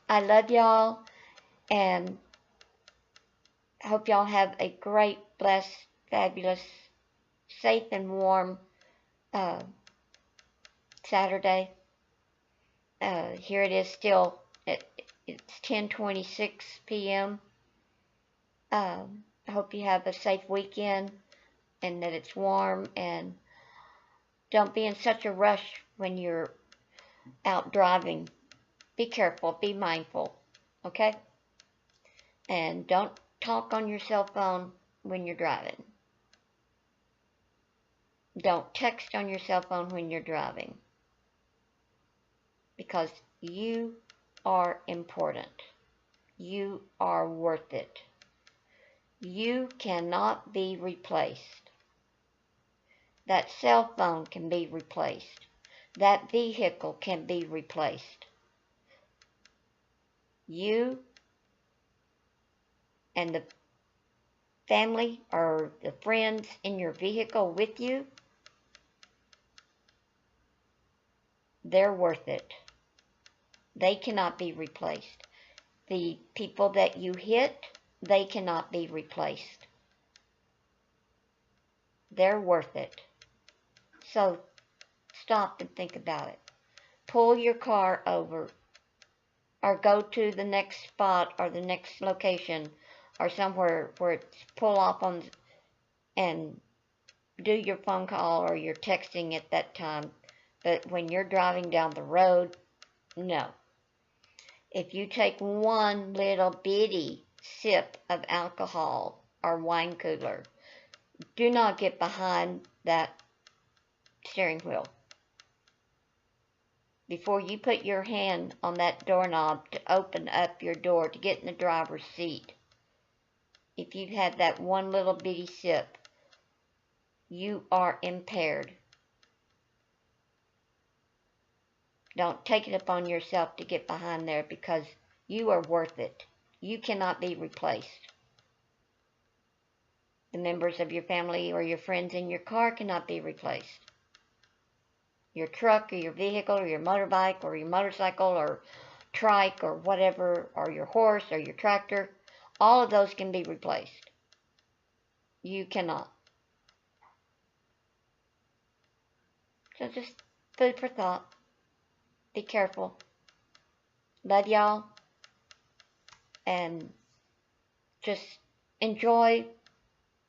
I love y'all, and I hope y'all have a great, blessed, fabulous, safe and warm Saturday. Here it is still, it's 10:26 p.m. I hope you have a safe weekend and that it's warm, and don't be in such a rush when you're out driving. Be careful, be mindful, okay? And don't talk on your cell phone when you're driving. Don't text on your cell phone when you're driving. because you are important. You are worth it. You cannot be replaced. That cell phone can be replaced. That vehicle can be replaced. You and the family or the friends in your vehicle with you, they're worth it. They cannot be replaced. The people that you hit, they cannot be replaced. They're worth it. So stop and think about it. Pull your car over or go to the next spot or the next location or somewhere where it's pull off on and do your phone call or your texting at that time. But when you're driving down the road, no. If you take one little bitty sip of alcohol or wine cooler, do not get behind that steering wheel. Before you put your hand on that doorknob to open up your door to get in the driver's seat, if you've had that one little bitty sip, you are impaired. Don't take it upon yourself to get behind there because you are worth it. You cannot be replaced. The members of your family or your friends in your car cannot be replaced. Your truck or your vehicle or your motorbike or your motorcycle or trike or whatever, or your horse or your tractor, all of those can be replaced. You cannot. So just food for thought. Be careful. Love y'all. And just enjoy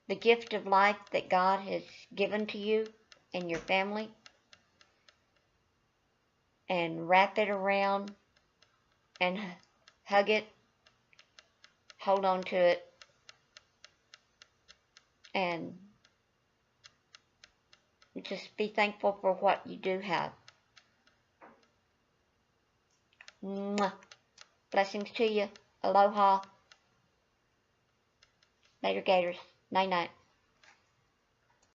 the gift of life that God has given to you and your family. And wrap it around and hug it. Hold on to it. And just be thankful for what you do have. Mwah. Blessings to you. Aloha. Later, Gators. Night-night.